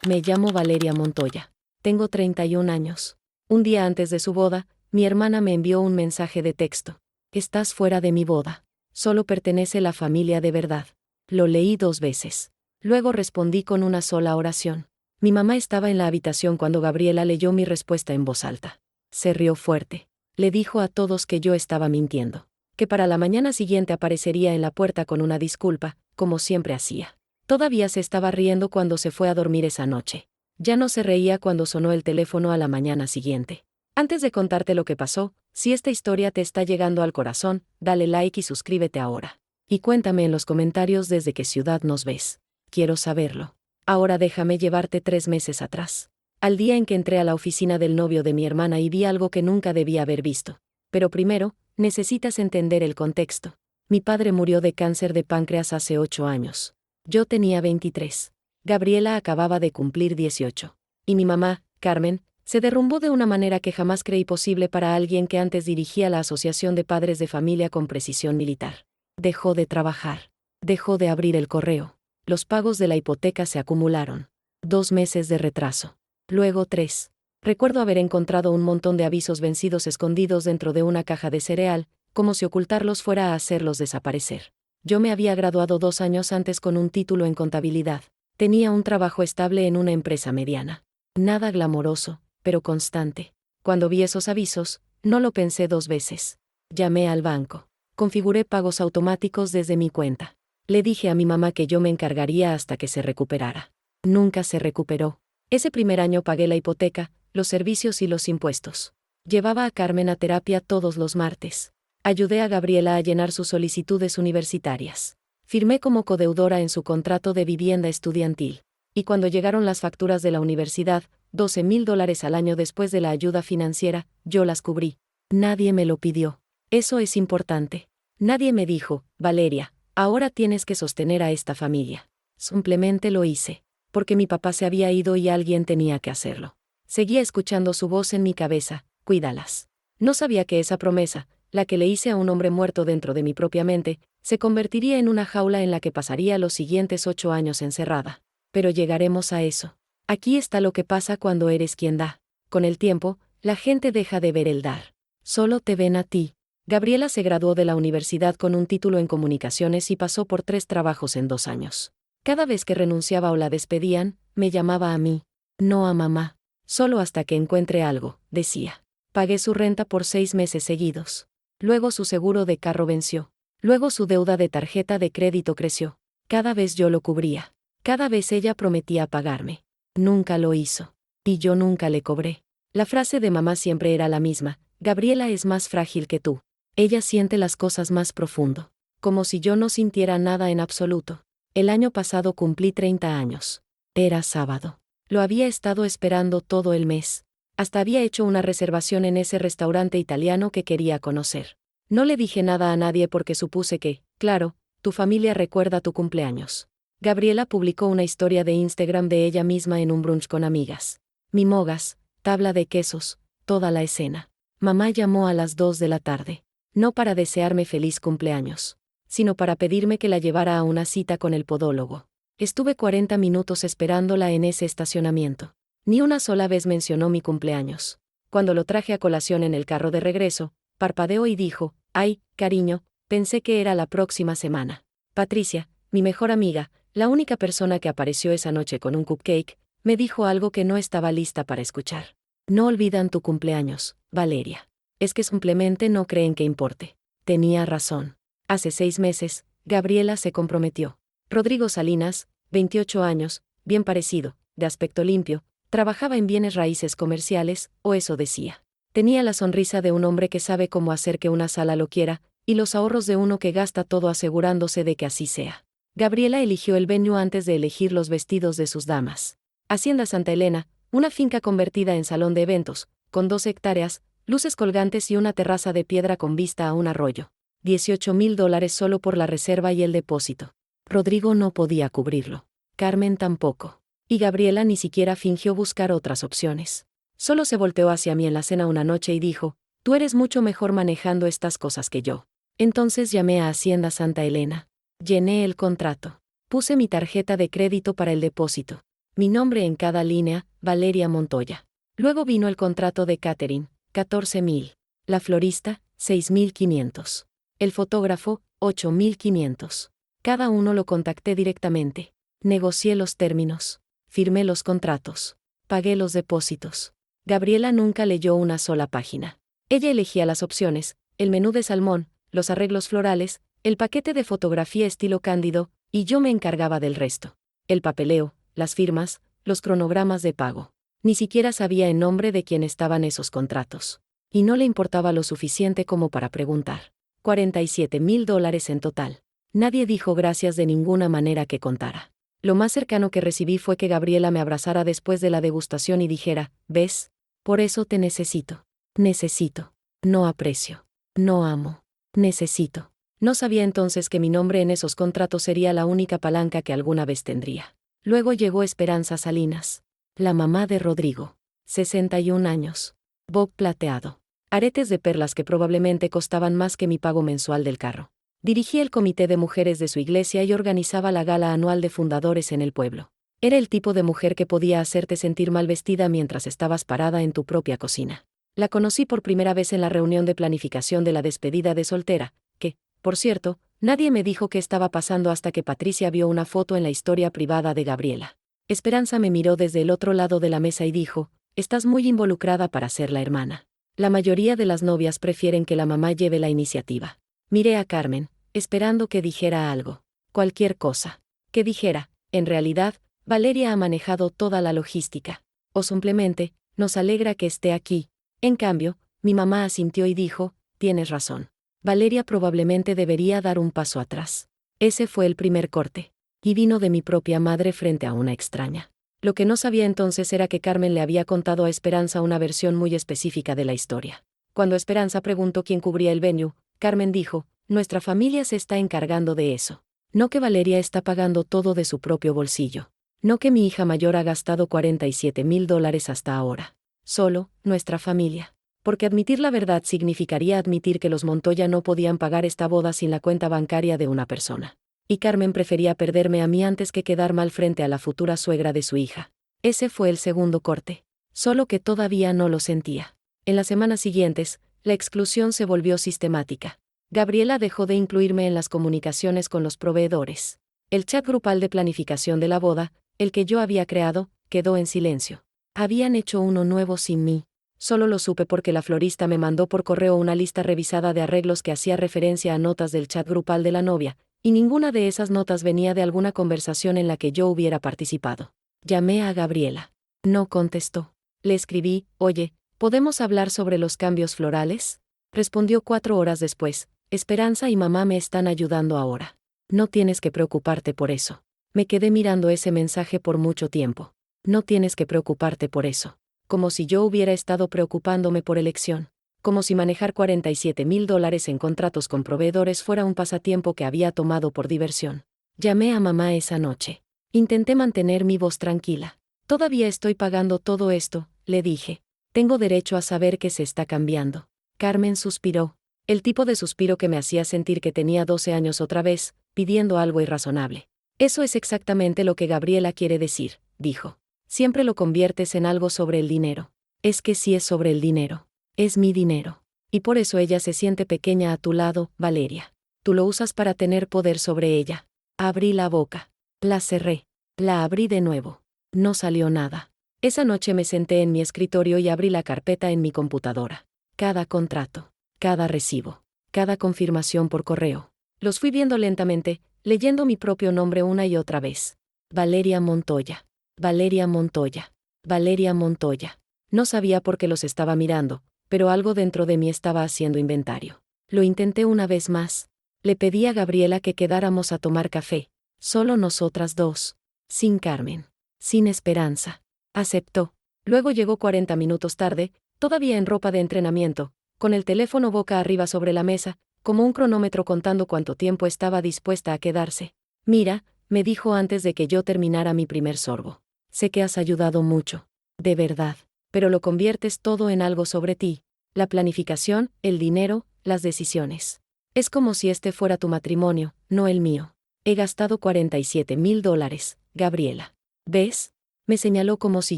Me llamo Valeria Montoya. Tengo 31 años. Un día antes de su boda, mi hermana me envió un mensaje de texto. Estás fuera de mi boda. Solo pertenece la familia de verdad. Lo leí 2 veces. Luego respondí con una sola oración. Mi mamá estaba en la habitación cuando Gabriela leyó mi respuesta en voz alta. Se rió fuerte. Le dijo a todos que yo estaba mintiendo. Que para la mañana siguiente aparecería en la puerta con una disculpa, como siempre hacía. Todavía se estaba riendo cuando se fue a dormir esa noche. Ya no se reía cuando sonó el teléfono a la mañana siguiente. Antes de contarte lo que pasó, si esta historia te está llegando al corazón, dale like y suscríbete ahora. Y cuéntame en los comentarios desde qué ciudad nos ves. Quiero saberlo. Ahora déjame llevarte 3 meses atrás. Al día en que entré a la oficina del novio de mi hermana y vi algo que nunca debía haber visto. Pero primero, necesitas entender el contexto. Mi padre murió de cáncer de páncreas hace 8 años. Yo tenía 23. Gabriela acababa de cumplir 18. Y mi mamá, Carmen, se derrumbó de una manera que jamás creí posible para alguien que antes dirigía la Asociación de Padres de Familia con Precisión Militar. Dejó de trabajar. Dejó de abrir el correo. Los pagos de la hipoteca se acumularon. 2 meses de retraso. Luego 3. Recuerdo haber encontrado un montón de avisos vencidos escondidos dentro de una caja de cereal, como si ocultarlos fuera a hacerlos desaparecer. Yo me había graduado 2 años antes con un título en contabilidad. Tenía un trabajo estable en una empresa mediana. Nada glamoroso, pero constante. Cuando vi esos avisos, no lo pensé 2 veces. Llamé al banco. Configuré pagos automáticos desde mi cuenta. Le dije a mi mamá que yo me encargaría hasta que se recuperara. Nunca se recuperó. Ese primer año pagué la hipoteca, los servicios y los impuestos. Llevaba a Carmen a terapia todos los martes. Ayudé a Gabriela a llenar sus solicitudes universitarias. Firmé como codeudora en su contrato de vivienda estudiantil. Y cuando llegaron las facturas de la universidad, $12,000 al año después de la ayuda financiera, yo las cubrí. Nadie me lo pidió. Eso es importante. Nadie me dijo, Valeria, ahora tienes que sostener a esta familia. Simplemente lo hice. Porque mi papá se había ido y alguien tenía que hacerlo. Seguía escuchando su voz en mi cabeza, cuídalas. No sabía que esa promesa, la que le hice a un hombre muerto dentro de mi propia mente, se convertiría en una jaula en la que pasaría los siguientes 8 años encerrada. Pero llegaremos a eso. Aquí está lo que pasa cuando eres quien da. Con el tiempo, la gente deja de ver el dar. Solo te ven a ti. Gabriela se graduó de la universidad con un título en comunicaciones y pasó por 3 trabajos en 2 años. Cada vez que renunciaba o la despedían, me llamaba a mí. No a mamá. Solo hasta que encuentre algo, decía. Pagué su renta por 6 meses seguidos. Luego su seguro de carro venció. Luego su deuda de tarjeta de crédito creció. Cada vez yo lo cubría. Cada vez ella prometía pagarme. Nunca lo hizo. Y yo nunca le cobré. La frase de mamá siempre era la misma. Gabriela es más frágil que tú. Ella siente las cosas más profundo. Como si yo no sintiera nada en absoluto. El año pasado cumplí 30 años. Era sábado. Lo había estado esperando todo el mes. Hasta había hecho una reservación en ese restaurante italiano que quería conocer. No le dije nada a nadie porque supuse que, claro, tu familia recuerda tu cumpleaños. Gabriela publicó una historia de Instagram de ella misma en un brunch con amigas. Mimogas, tabla de quesos, toda la escena. Mamá llamó a las 2 de la tarde. No para desearme feliz cumpleaños, sino para pedirme que la llevara a una cita con el podólogo. Estuve 40 minutos esperándola en ese estacionamiento. Ni una sola vez mencionó mi cumpleaños. Cuando lo traje a colación en el carro de regreso, parpadeó y dijo, «Ay, cariño, pensé que era la próxima semana». Patricia, mi mejor amiga, la única persona que apareció esa noche con un cupcake, me dijo algo que no estaba lista para escuchar. No olvidan tu cumpleaños, Valeria. Es que simplemente no creen que importe. Tenía razón. Hace 6 meses, Gabriela se comprometió. Rodrigo Salinas, 28 años, bien parecido, de aspecto limpio, trabajaba en bienes raíces comerciales, o eso decía. Tenía la sonrisa de un hombre que sabe cómo hacer que una sala lo quiera, y los ahorros de uno que gasta todo asegurándose de que así sea. Gabriela eligió el venue antes de elegir los vestidos de sus damas. Hacienda Santa Elena, una finca convertida en salón de eventos, con 2 hectáreas, luces colgantes y una terraza de piedra con vista a un arroyo. $18,000 solo por la reserva y el depósito. Rodrigo no podía cubrirlo. Carmen tampoco. Y Gabriela ni siquiera fingió buscar otras opciones. Solo se volteó hacia mí en la cena una noche y dijo, «Tú eres mucho mejor manejando estas cosas que yo». Entonces llamé a Hacienda Santa Elena. Llené el contrato. Puse mi tarjeta de crédito para el depósito. Mi nombre en cada línea, Valeria Montoya. Luego vino el contrato de catering, 14,000. La florista, 6,500. El fotógrafo, 8,500. Cada uno lo contacté directamente. Negocié los términos. Firmé los contratos. Pagué los depósitos. Gabriela nunca leyó una sola página. Ella elegía las opciones, el menú de salmón, los arreglos florales, el paquete de fotografía estilo cándido, y yo me encargaba del resto. El papeleo, las firmas, los cronogramas de pago. Ni siquiera sabía en nombre de quién estaban esos contratos. Y no le importaba lo suficiente como para preguntar. $47,000 en total. Nadie dijo gracias de ninguna manera que contara. Lo más cercano que recibí fue que Gabriela me abrazara después de la degustación y dijera, ¿ves? Por eso te necesito. Necesito. No aprecio. No amo. Necesito. No sabía entonces que mi nombre en esos contratos sería la única palanca que alguna vez tendría. Luego llegó Esperanza Salinas. La mamá de Rodrigo. 61 años. Bob plateado. Aretes de perlas que probablemente costaban más que mi pago mensual del carro. Dirigía el comité de mujeres de su iglesia y organizaba la gala anual de fundadores en el pueblo. Era el tipo de mujer que podía hacerte sentir mal vestida mientras estabas parada en tu propia cocina. La conocí por primera vez en la reunión de planificación de la despedida de soltera, que, por cierto, nadie me dijo qué estaba pasando hasta que Patricia vio una foto en la historia privada de Gabriela. Esperanza me miró desde el otro lado de la mesa y dijo, «Estás muy involucrada para ser la hermana. La mayoría de las novias prefieren que la mamá lleve la iniciativa». Miré a Carmen, esperando que dijera algo. Cualquier cosa. Que dijera, en realidad, Valeria ha manejado toda la logística. O simplemente, nos alegra que esté aquí. En cambio, mi mamá asintió y dijo, tienes razón. Valeria probablemente debería dar un paso atrás. Ese fue el primer corte. Y vino de mi propia madre frente a una extraña. Lo que no sabía entonces era que Carmen le había contado a Esperanza una versión muy específica de la historia. Cuando Esperanza preguntó quién cubría el venue, Carmen dijo, nuestra familia se está encargando de eso. No que Valeria está pagando todo de su propio bolsillo. No que mi hija mayor ha gastado $47,000 hasta ahora. Solo, nuestra familia. Porque admitir la verdad significaría admitir que los Montoya no podían pagar esta boda sin la cuenta bancaria de una persona. Y Carmen prefería perderme a mí antes que quedar mal frente a la futura suegra de su hija. Ese fue el segundo corte. Solo que todavía no lo sentía. En las semanas siguientes, la exclusión se volvió sistemática. Gabriela dejó de incluirme en las comunicaciones con los proveedores. El chat grupal de planificación de la boda, el que yo había creado, quedó en silencio. Habían hecho uno nuevo sin mí. Solo lo supe porque la florista me mandó por correo una lista revisada de arreglos que hacía referencia a notas del chat grupal de la novia, y ninguna de esas notas venía de alguna conversación en la que yo hubiera participado. Llamé a Gabriela. No contestó. Le escribí, oye, ¿podemos hablar sobre los cambios florales? Respondió 4 horas después, Esperanza y mamá me están ayudando ahora. No tienes que preocuparte por eso. Me quedé mirando ese mensaje por mucho tiempo. No tienes que preocuparte por eso. Como si yo hubiera estado preocupándome por elección. Como si manejar $47,000 en contratos con proveedores fuera un pasatiempo que había tomado por diversión. Llamé a mamá esa noche. Intenté mantener mi voz tranquila. Todavía estoy pagando todo esto, le dije. Tengo derecho a saber que se está cambiando. Carmen suspiró. El tipo de suspiro que me hacía sentir que tenía 12 años otra vez, pidiendo algo irrazonable. Eso es exactamente lo que Gabriela quiere decir, dijo. Siempre lo conviertes en algo sobre el dinero. Es que sí es sobre el dinero. Es mi dinero. Y por eso ella se siente pequeña a tu lado, Valeria. Tú lo usas para tener poder sobre ella. Abrí la boca. La cerré. La abrí de nuevo. No salió nada. Esa noche me senté en mi escritorio y abrí la carpeta en mi computadora. Cada contrato. Cada recibo. Cada confirmación por correo. Los fui viendo lentamente, leyendo mi propio nombre una y otra vez. Valeria Montoya. Valeria Montoya. Valeria Montoya. No sabía por qué los estaba mirando, pero algo dentro de mí estaba haciendo inventario. Lo intenté una vez más. Le pedí a Gabriela que quedáramos a tomar café. Solo nosotras dos. Sin Carmen. Sin Esperanza. Aceptó. Luego llegó 40 minutos tarde, todavía en ropa de entrenamiento, con el teléfono boca arriba sobre la mesa, como un cronómetro contando cuánto tiempo estaba dispuesta a quedarse. Mira, me dijo antes de que yo terminara mi primer sorbo. Sé que has ayudado mucho. De verdad. Pero lo conviertes todo en algo sobre ti. La planificación, el dinero, las decisiones. Es como si este fuera tu matrimonio, no el mío. He gastado $47,000, Gabriela. ¿Ves? Me señaló como si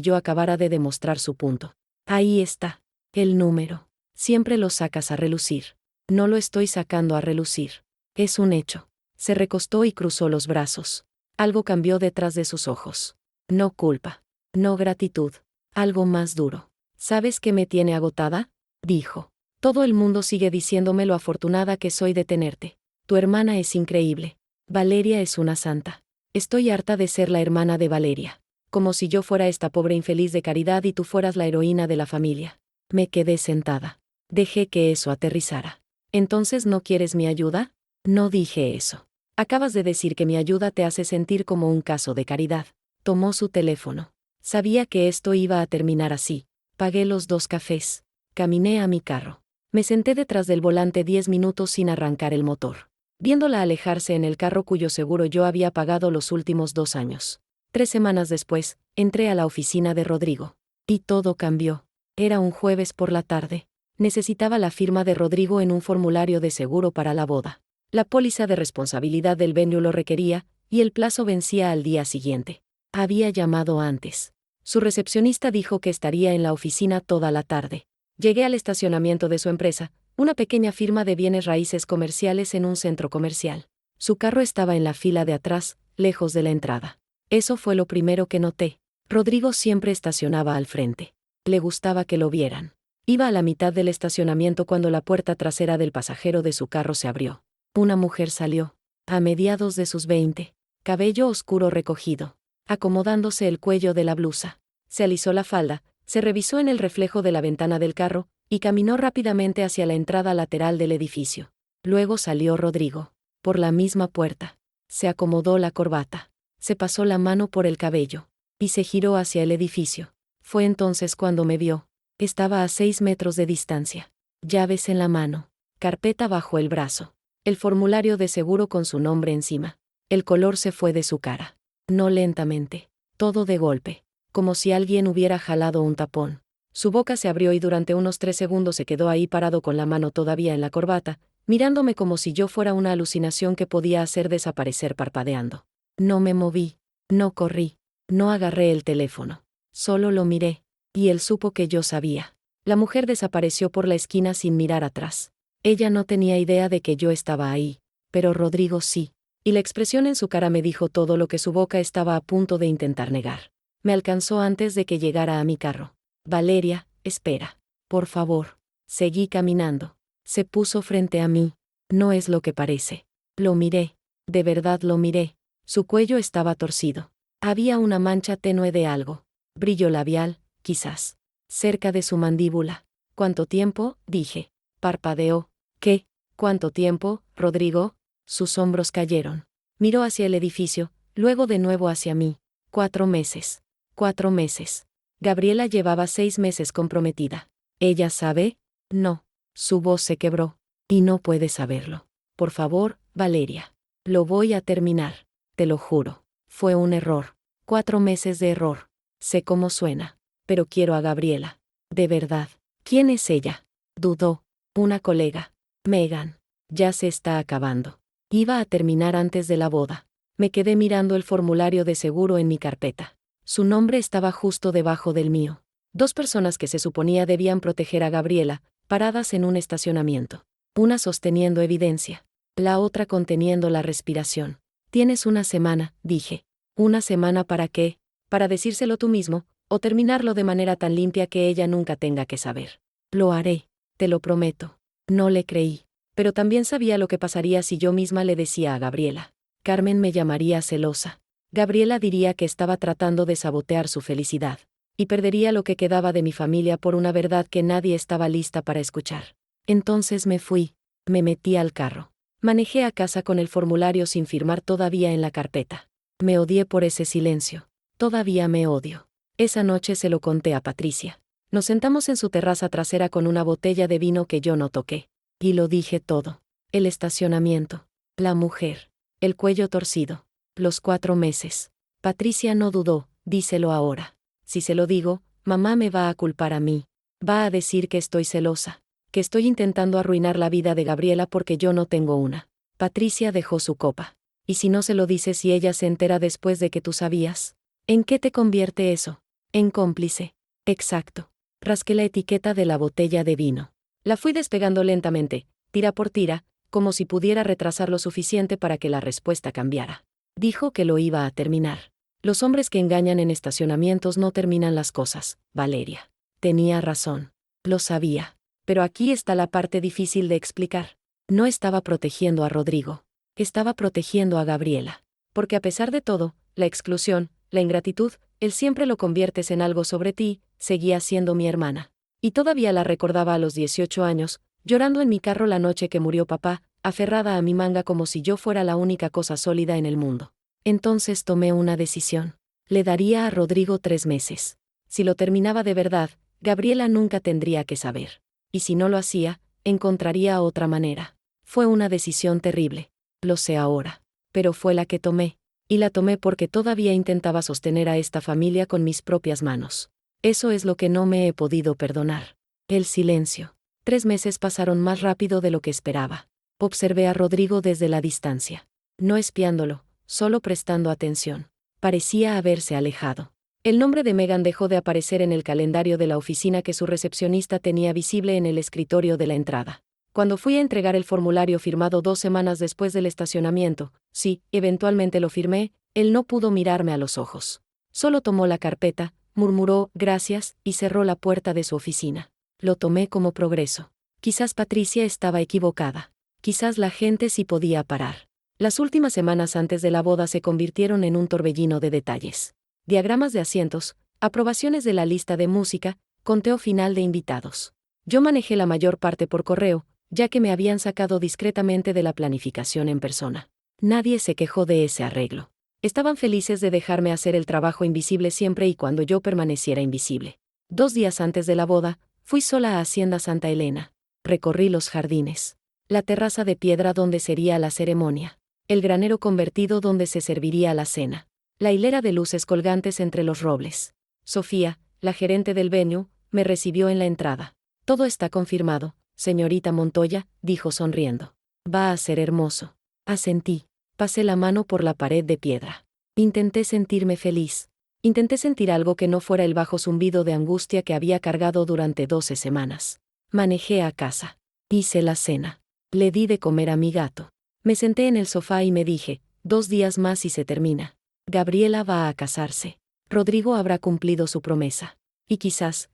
yo acabara de demostrar su punto. Ahí está. El número. Siempre lo sacas a relucir. No lo estoy sacando a relucir. Es un hecho. Se recostó y cruzó los brazos. Algo cambió detrás de sus ojos. No culpa. No gratitud. Algo más duro. ¿Sabes qué me tiene agotada? Dijo. Todo el mundo sigue diciéndome lo afortunada que soy de tenerte. Tu hermana es increíble. Valeria es una santa. Estoy harta de ser la hermana de Valeria. Como si yo fuera esta pobre infeliz de caridad y tú fueras la heroína de la familia. Me quedé sentada. Dejé que eso aterrizara. ¿Entonces no quieres mi ayuda? No dije eso. Acabas de decir que mi ayuda te hace sentir como un caso de caridad. Tomó su teléfono. Sabía que esto iba a terminar así. Pagué los 2 cafés. Caminé a mi carro. Me senté detrás del volante 10 minutos sin arrancar el motor, viéndola alejarse en el carro cuyo seguro yo había pagado los últimos 2 años. 3 semanas después, entré a la oficina de Rodrigo. Y todo cambió. Era un jueves por la tarde. Necesitaba la firma de Rodrigo en un formulario de seguro para la boda. La póliza de responsabilidad del venue lo requería, y el plazo vencía al día siguiente. Había llamado antes. Su recepcionista dijo que estaría en la oficina toda la tarde. Llegué al estacionamiento de su empresa, una pequeña firma de bienes raíces comerciales en un centro comercial. Su carro estaba en la fila de atrás, lejos de la entrada. Eso fue lo primero que noté. Rodrigo siempre estacionaba al frente. Le gustaba que lo vieran. Iba a la mitad del estacionamiento cuando la puerta trasera del pasajero de su carro se abrió. Una mujer salió, a mediados de sus 20, cabello oscuro recogido, acomodándose el cuello de la blusa. Se alisó la falda, se revisó en el reflejo de la ventana del carro, y caminó rápidamente hacia la entrada lateral del edificio. Luego salió Rodrigo, por la misma puerta. Se acomodó la corbata, se pasó la mano por el cabello, y se giró hacia el edificio. Fue entonces cuando me vio. Estaba a 6 metros de distancia. Llaves en la mano, carpeta bajo el brazo, el formulario de seguro con su nombre encima. El color se fue de su cara. No lentamente, todo de golpe, como si alguien hubiera jalado un tapón. Su boca se abrió y durante unos 3 segundos se quedó ahí parado con la mano todavía en la corbata, mirándome como si yo fuera una alucinación que podía hacer desaparecer parpadeando. No me moví, no corrí, no agarré el teléfono. Solo lo miré, y él supo que yo sabía. La mujer desapareció por la esquina sin mirar atrás. Ella no tenía idea de que yo estaba ahí, pero Rodrigo sí, y la expresión en su cara me dijo todo lo que su boca estaba a punto de intentar negar. Me alcanzó antes de que llegara a mi carro. Valeria, espera. Por favor. Seguí caminando. Se puso frente a mí. No es lo que parece. Lo miré. De verdad lo miré. Su cuello estaba torcido. Había una mancha tenue de algo. Brillo labial, quizás. Cerca de su mandíbula. ¿Cuánto tiempo? Dije. Parpadeó. ¿Qué? ¿Cuánto tiempo, Rodrigo? Sus hombros cayeron. Miró hacia el edificio, luego de nuevo hacia mí. 4 meses. 4 meses. Gabriela llevaba 6 meses comprometida. ¿Ella sabe? No. Su voz se quebró. Y no puede saberlo. Por favor, Valeria. Lo voy a terminar. Te lo juro. Fue un error. 4 meses de error. Sé cómo suena. Pero quiero a Gabriela. De verdad. ¿Quién es ella? Dudó. Una colega. Megan. Ya se está acabando. Iba a terminar antes de la boda. Me quedé mirando el formulario de seguro en mi carpeta. Su nombre estaba justo debajo del mío. 2 personas que se suponía debían proteger a Gabriela, paradas en un estacionamiento. Una sosteniendo evidencia. La otra conteniendo la respiración. Tienes una semana, dije. ¿Una semana para qué? Para decírselo tú mismo, o terminarlo de manera tan limpia que ella nunca tenga que saber. Lo haré, te lo prometo. No le creí. Pero también sabía lo que pasaría si yo misma le decía a Gabriela. Carmen me llamaría celosa. Gabriela diría que estaba tratando de sabotear su felicidad. Y perdería lo que quedaba de mi familia por una verdad que nadie estaba lista para escuchar. Entonces me fui. Me metí al carro. Manejé a casa con el formulario sin firmar todavía en la carpeta. Me odié por ese silencio. Todavía me odio. Esa noche se lo conté a Patricia. Nos sentamos en su terraza trasera con una botella de vino que yo no toqué. Y lo dije todo. El estacionamiento. La mujer. El cuello torcido. Los 4 meses. Patricia no dudó. Díselo ahora. Si se lo digo, mamá me va a culpar a mí. Va a decir que estoy celosa. Que estoy intentando arruinar la vida de Gabriela porque yo no tengo una. Patricia dejó su copa. ¿Y si no se lo dices y ella se entera después de que tú sabías? ¿En qué te convierte eso? En cómplice. Exacto. Rasqué la etiqueta de la botella de vino. La fui despegando lentamente, tira por tira, como si pudiera retrasar lo suficiente para que la respuesta cambiara. Dijo que lo iba a terminar. Los hombres que engañan en estacionamientos no terminan las cosas, Valeria. Tenía razón. Lo sabía. Pero aquí está la parte difícil de explicar. No estaba protegiendo a Rodrigo. Estaba protegiendo a Gabriela. Porque a pesar de todo, la exclusión, la ingratitud, él siempre lo conviertes en algo sobre ti, seguía siendo mi hermana. Y todavía la recordaba a los 18 años, llorando en mi carro la noche que murió papá, aferrada a mi manga como si yo fuera la única cosa sólida en el mundo. Entonces tomé una decisión. Le daría a Rodrigo 3 meses. Si lo terminaba de verdad, Gabriela nunca tendría que saber. Y si no lo hacía, encontraría otra manera. Fue una decisión terrible. Lo sé ahora. Pero fue la que tomé. Y la tomé porque todavía intentaba sostener a esta familia con mis propias manos. Eso es lo que no me he podido perdonar. El silencio. 3 meses pasaron más rápido de lo que esperaba. Observé a Rodrigo desde la distancia. No espiándolo, solo prestando atención. Parecía haberse alejado. El nombre de Megan dejó de aparecer en el calendario de la oficina que su recepcionista tenía visible en el escritorio de la entrada. Cuando fui a entregar el formulario firmado 2 semanas después del estacionamiento, sí, eventualmente lo firmé, él no pudo mirarme a los ojos. Solo tomó la carpeta, murmuró gracias y cerró la puerta de su oficina. Lo tomé como progreso. Quizás Patricia estaba equivocada. Quizás la gente sí podía parar. Las últimas semanas antes de la boda se convirtieron en un torbellino de detalles. Diagramas de asientos, aprobaciones de la lista de música, conteo final de invitados. Yo manejé la mayor parte por correo, ya que me habían sacado discretamente de la planificación en persona. Nadie se quejó de ese arreglo. Estaban felices de dejarme hacer el trabajo invisible siempre y cuando yo permaneciera invisible. 2 días antes de la boda, fui sola a Hacienda Santa Elena. Recorrí los jardines. La terraza de piedra donde sería la ceremonia. El granero convertido donde se serviría la cena. La hilera de luces colgantes entre los robles. Sofía, la gerente del venue, me recibió en la entrada. Todo está confirmado, señorita Montoya, dijo sonriendo. Va a ser hermoso. Asentí. Pasé la mano por la pared de piedra. Intenté sentirme feliz. Intenté sentir algo que no fuera el bajo zumbido de angustia que había cargado durante 12 semanas. Manejé a casa. Hice la cena. Le di de comer a mi gato. Me senté en el sofá y me dije, 2 días más y se termina. Gabriela va a casarse. Rodrigo habrá cumplido su promesa. Y quizás,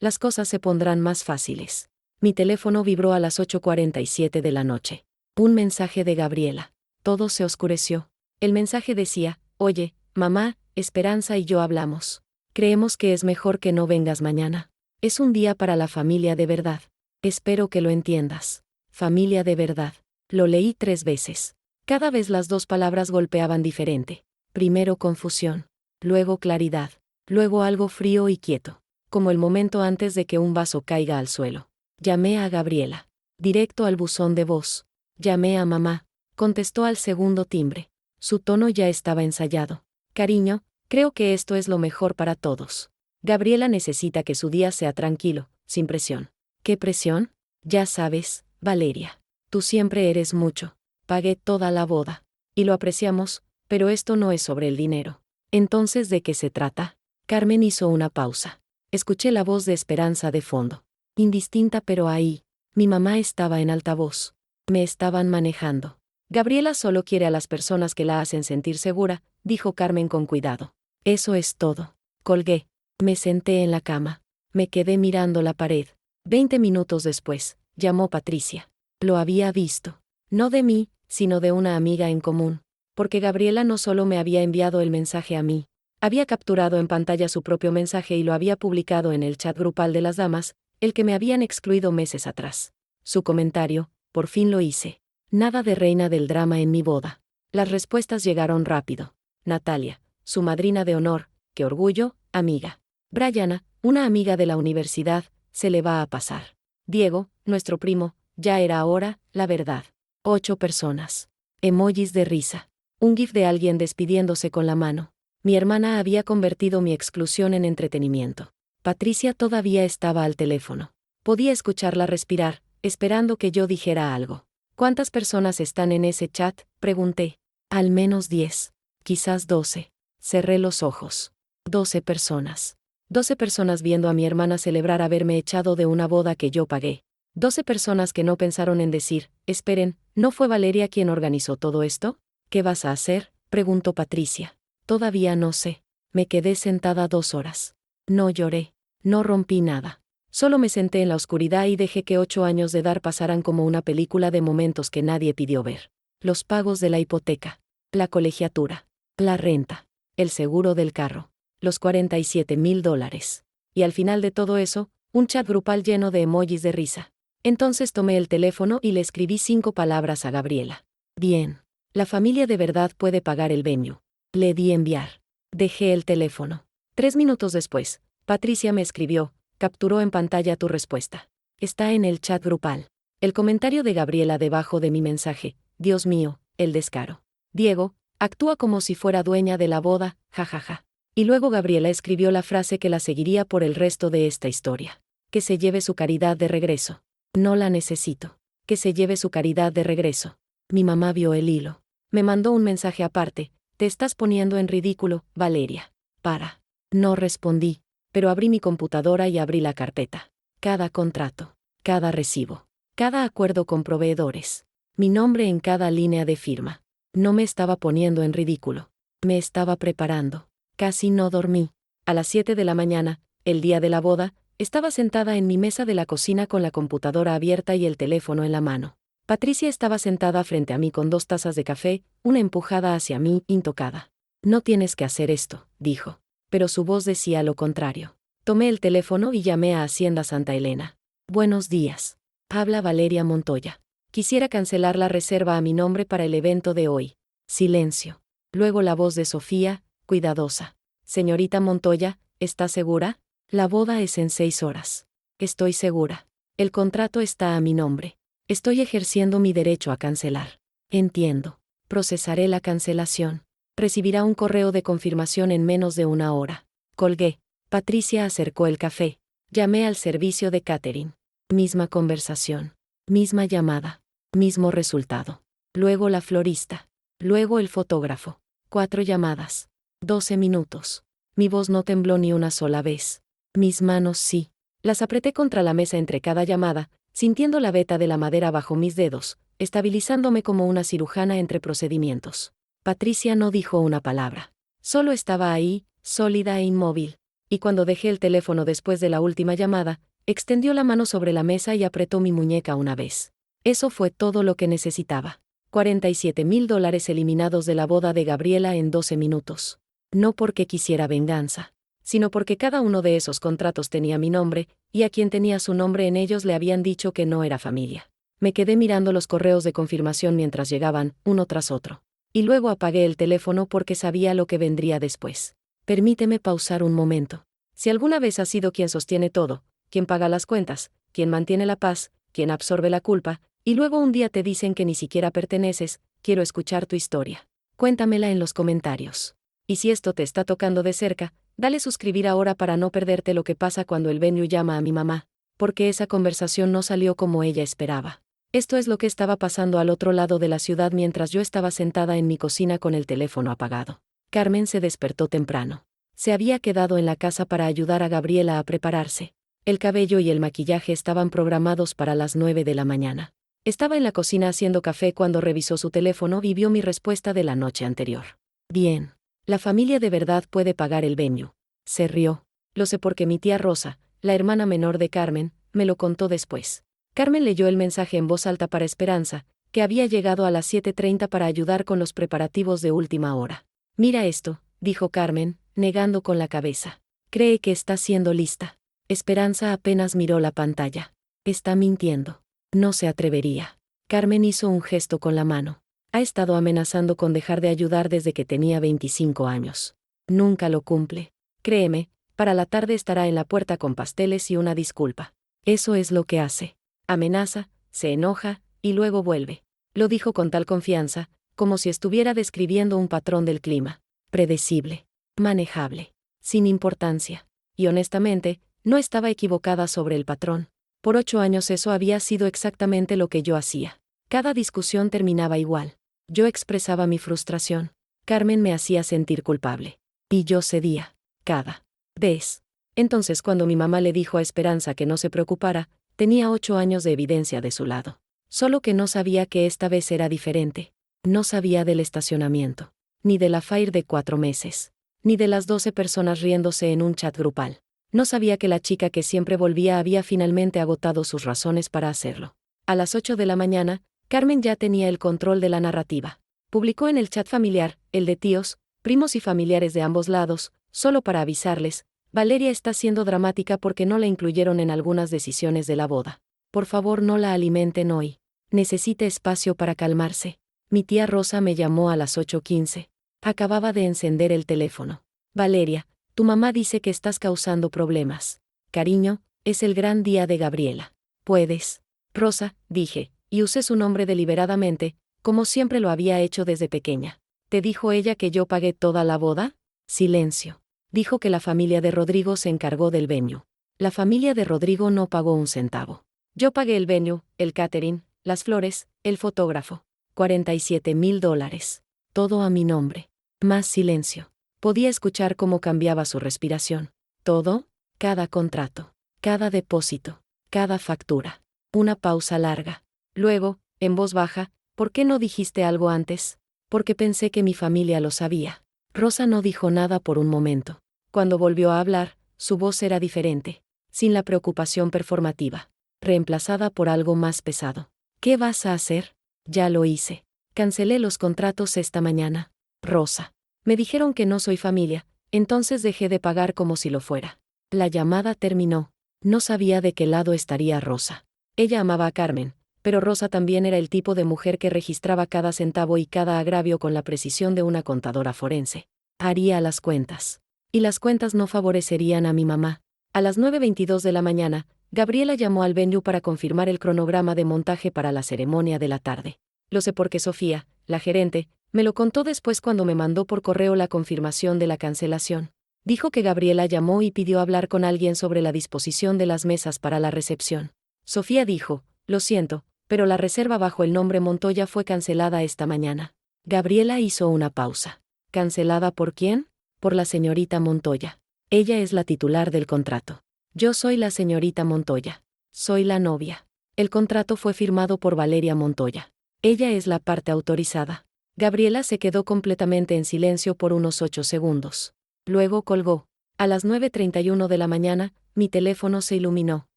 las cosas se pondrán más fáciles. Mi teléfono vibró a las 8:47 de la noche. Un mensaje de Gabriela. Todo se oscureció. El mensaje decía, oye, mamá, Esperanza y yo hablamos. Creemos que es mejor que no vengas mañana. Es un día para la familia de verdad. Espero que lo entiendas. Familia de verdad. Lo leí 3 veces. Cada vez las 2 palabras golpeaban diferente. Primero confusión. Luego claridad. Luego algo frío y quieto. Como el momento antes de que un vaso caiga al suelo. Llamé a Gabriela. Directo al buzón de voz. Llamé a mamá. Contestó al segundo timbre. Su tono ya estaba ensayado. Cariño, creo que esto es lo mejor para todos. Gabriela necesita que su día sea tranquilo, sin presión. ¿Qué presión? Ya sabes, Valeria. Tú siempre eres mucho. Pagué toda la boda. Y lo apreciamos, pero esto no es sobre el dinero. Entonces, ¿de qué se trata? Carmen hizo una pausa. Escuché la voz de Esperanza de fondo. Indistinta pero ahí. Mi mamá estaba en altavoz. Me estaban manejando. Gabriela solo quiere a las personas que la hacen sentir segura, dijo Carmen con cuidado. Eso es todo. Colgué. Me senté en la cama. Me quedé mirando la pared. 20 minutos después, llamó Patricia. Lo había visto. No de mí, sino de una amiga en común. Porque Gabriela no solo me había enviado el mensaje a mí. Había capturado en pantalla su propio mensaje y lo había publicado en el chat grupal de las damas, el que me habían excluido meses atrás. Su comentario, por fin lo hice. Nada de reina del drama en mi boda. Las respuestas llegaron rápido. Natalia, su madrina de honor, qué orgullo, amiga. Brianna, una amiga de la universidad, se le va a pasar. Diego, nuestro primo, ya era hora, la verdad. 8 personas. Emojis de risa. Un gif de alguien despidiéndose con la mano. Mi hermana había convertido mi exclusión en entretenimiento. Patricia todavía estaba al teléfono. Podía escucharla respirar, esperando que yo dijera algo. ¿Cuántas personas están en ese chat?, pregunté. Al menos 10. Quizás 12. Cerré los ojos. 12 personas. 12 personas viendo a mi hermana celebrar haberme echado de una boda que yo pagué. 12 personas que no pensaron en decir, esperen, ¿no fue Valeria quien organizó todo esto? ¿Qué vas a hacer?, preguntó Patricia. Todavía no sé. Me quedé sentada 2 horas. No lloré. No rompí nada. Solo me senté en la oscuridad y dejé que 8 años de dar pasaran como una película de momentos que nadie pidió ver. Los pagos de la hipoteca, la colegiatura, la renta, el seguro del carro, los $47,000. Y al final de todo eso, un chat grupal lleno de emojis de risa. Entonces tomé el teléfono y le escribí 5 palabras a Gabriela. Bien. La familia de verdad puede pagar el venue. Le di enviar. Dejé el teléfono. 3 minutos después, Patricia me escribió, capturó en pantalla tu respuesta. Está en el chat grupal. El comentario de Gabriela debajo de mi mensaje. Dios mío, el descaro. Diego, actúa como si fuera dueña de la boda, jajaja. Y luego Gabriela escribió la frase que la seguiría por el resto de esta historia. Que se lleve su caridad de regreso. No la necesito. Que se lleve su caridad de regreso. Mi mamá vio el hilo. Me mandó un mensaje aparte. Te estás poniendo en ridículo, Valeria. Para. No respondí, pero abrí mi computadora y abrí la carpeta. Cada contrato, cada recibo, cada acuerdo con proveedores. Mi nombre en cada línea de firma. No me estaba poniendo en ridículo. Me estaba preparando. Casi no dormí. A las 7 de la mañana, el día de la boda, estaba sentada en mi mesa de la cocina con la computadora abierta y el teléfono en la mano. Patricia estaba sentada frente a mí con 2 tazas de café, una empujada hacia mí, intocada. No tienes que hacer esto, dijo. Pero su voz decía lo contrario. Tomé el teléfono y llamé a Hacienda Santa Elena. Buenos días. Habla Valeria Montoya. Quisiera cancelar la reserva a mi nombre para el evento de hoy. Silencio. Luego la voz de Sofía, cuidadosa. Señorita Montoya, ¿está segura? La boda es en 6 horas. Estoy segura. El contrato está a mi nombre. Estoy ejerciendo mi derecho a cancelar. Entiendo. Procesaré la cancelación. Recibirá un correo de confirmación en menos de 1 hora. Colgué. Patricia acercó el café. Llamé al servicio de catering. Misma conversación. Misma llamada. Mismo resultado. Luego la florista. Luego el fotógrafo. 4 llamadas. 12 minutos. Mi voz no tembló ni una sola vez. Mis manos sí. Las apreté contra la mesa entre cada llamada, sintiendo la veta de la madera bajo mis dedos, estabilizándome como una cirujana entre procedimientos. Patricia no dijo una palabra. Solo estaba ahí, sólida e inmóvil. Y cuando dejé el teléfono después de la última llamada, extendió la mano sobre la mesa y apretó mi muñeca una vez. Eso fue todo lo que necesitaba. $47,000 eliminados de la boda de Gabriela en 12 minutos. No porque quisiera venganza, sino porque cada uno de esos contratos tenía mi nombre, y a quien tenía su nombre en ellos le habían dicho que no era familia. Me quedé mirando los correos de confirmación mientras llegaban, uno tras otro. Y luego apagué el teléfono porque sabía lo que vendría después. Permíteme pausar un momento. Si alguna vez has sido quien sostiene todo, quien paga las cuentas, quien mantiene la paz, quien absorbe la culpa, y luego un día te dicen que ni siquiera perteneces, quiero escuchar tu historia. Cuéntamela en los comentarios. Y si esto te está tocando de cerca, dale suscribir ahora para no perderte lo que pasa cuando el venue llama a mi mamá, porque esa conversación no salió como ella esperaba. Esto es lo que estaba pasando al otro lado de la ciudad mientras yo estaba sentada en mi cocina con el teléfono apagado. Carmen se despertó temprano. Se había quedado en la casa para ayudar a Gabriela a prepararse. El cabello y el maquillaje estaban programados para las 9 de la mañana. Estaba en la cocina haciendo café cuando revisó su teléfono y vio mi respuesta de la noche anterior. Bien. La familia de verdad puede pagar el venue. Se rió. Lo sé porque mi tía Rosa, la hermana menor de Carmen, me lo contó después. Carmen leyó el mensaje en voz alta para Esperanza, que había llegado a las 7:30 para ayudar con los preparativos de última hora. Mira esto, dijo Carmen, negando con la cabeza. Cree que está siendo lista. Esperanza apenas miró la pantalla. Está mintiendo. No se atrevería. Carmen hizo un gesto con la mano. Ha estado amenazando con dejar de ayudar desde que tenía 25 años. Nunca lo cumple. Créeme, para la tarde estará en la puerta con pasteles y una disculpa. Eso es lo que hace. Amenaza, se enoja, y luego vuelve. Lo dijo con tal confianza, como si estuviera describiendo un patrón del clima. Predecible. Manejable. Sin importancia. Y honestamente, no estaba equivocada sobre el patrón. Por 8 años eso había sido exactamente lo que yo hacía. Cada discusión terminaba igual. Yo expresaba mi frustración. Carmen me hacía sentir culpable. Y yo cedía. Cada vez. Entonces, cuando mi mamá le dijo a Esperanza que no se preocupara, tenía 8 años de evidencia de su lado. Solo que no sabía que esta vez era diferente. No sabía del estacionamiento, ni del affair de 4 meses, ni de las 12 personas riéndose en un chat grupal. No sabía que la chica que siempre volvía había finalmente agotado sus razones para hacerlo. A las 8 de la mañana, Carmen ya tenía el control de la narrativa. Publicó en el chat familiar, el de tíos, primos y familiares de ambos lados, solo para avisarles: Valeria está siendo dramática porque no la incluyeron en algunas decisiones de la boda. Por favor, no la alimenten hoy. Necesita espacio para calmarse. Mi tía Rosa me llamó a las 8:15. Acababa de encender el teléfono. Valeria, tu mamá dice que estás causando problemas. Cariño, es el gran día de Gabriela. ¿Puedes? Rosa, dije, y usé su nombre deliberadamente, como siempre lo había hecho desde pequeña. ¿Te dijo ella que yo pagué toda la boda? Silencio. Dijo que la familia de Rodrigo se encargó del venue. La familia de Rodrigo no pagó un centavo. Yo pagué el venue, el catering, las flores, el fotógrafo. $47,000. Todo a mi nombre. Más silencio. Podía escuchar cómo cambiaba su respiración. Todo, cada contrato, cada depósito, cada factura. Una pausa larga. Luego, en voz baja: ¿por qué no dijiste algo antes? Porque pensé que mi familia lo sabía. Rosa no dijo nada por un momento. Cuando volvió a hablar, su voz era diferente, sin la preocupación performativa, reemplazada por algo más pesado. ¿Qué vas a hacer? Ya lo hice. Cancelé los contratos esta mañana. Rosa. Me dijeron que no soy familia, entonces dejé de pagar como si lo fuera. La llamada terminó. No sabía de qué lado estaría Rosa. Ella amaba a Carmen, pero Rosa también era el tipo de mujer que registraba cada centavo y cada agravio con la precisión de una contadora forense. Haría las cuentas. Y las cuentas no favorecerían a mi mamá. A las 9:22 de la mañana, Gabriela llamó al venue para confirmar el cronograma de montaje para la ceremonia de la tarde. Lo sé porque Sofía, la gerente, me lo contó después cuando me mandó por correo la confirmación de la cancelación. Dijo que Gabriela llamó y pidió hablar con alguien sobre la disposición de las mesas para la recepción. Sofía dijo: lo siento, pero la reserva bajo el nombre Montoya fue cancelada esta mañana. Gabriela hizo una pausa. ¿Cancelada por quién? Por la señorita Montoya. Ella es la titular del contrato. Yo soy la señorita Montoya. Soy la novia. El contrato fue firmado por Valeria Montoya. Ella es la parte autorizada. Gabriela se quedó completamente en silencio por unos 8 segundos. Luego colgó. A las 9:31 de la mañana, mi teléfono se iluminó.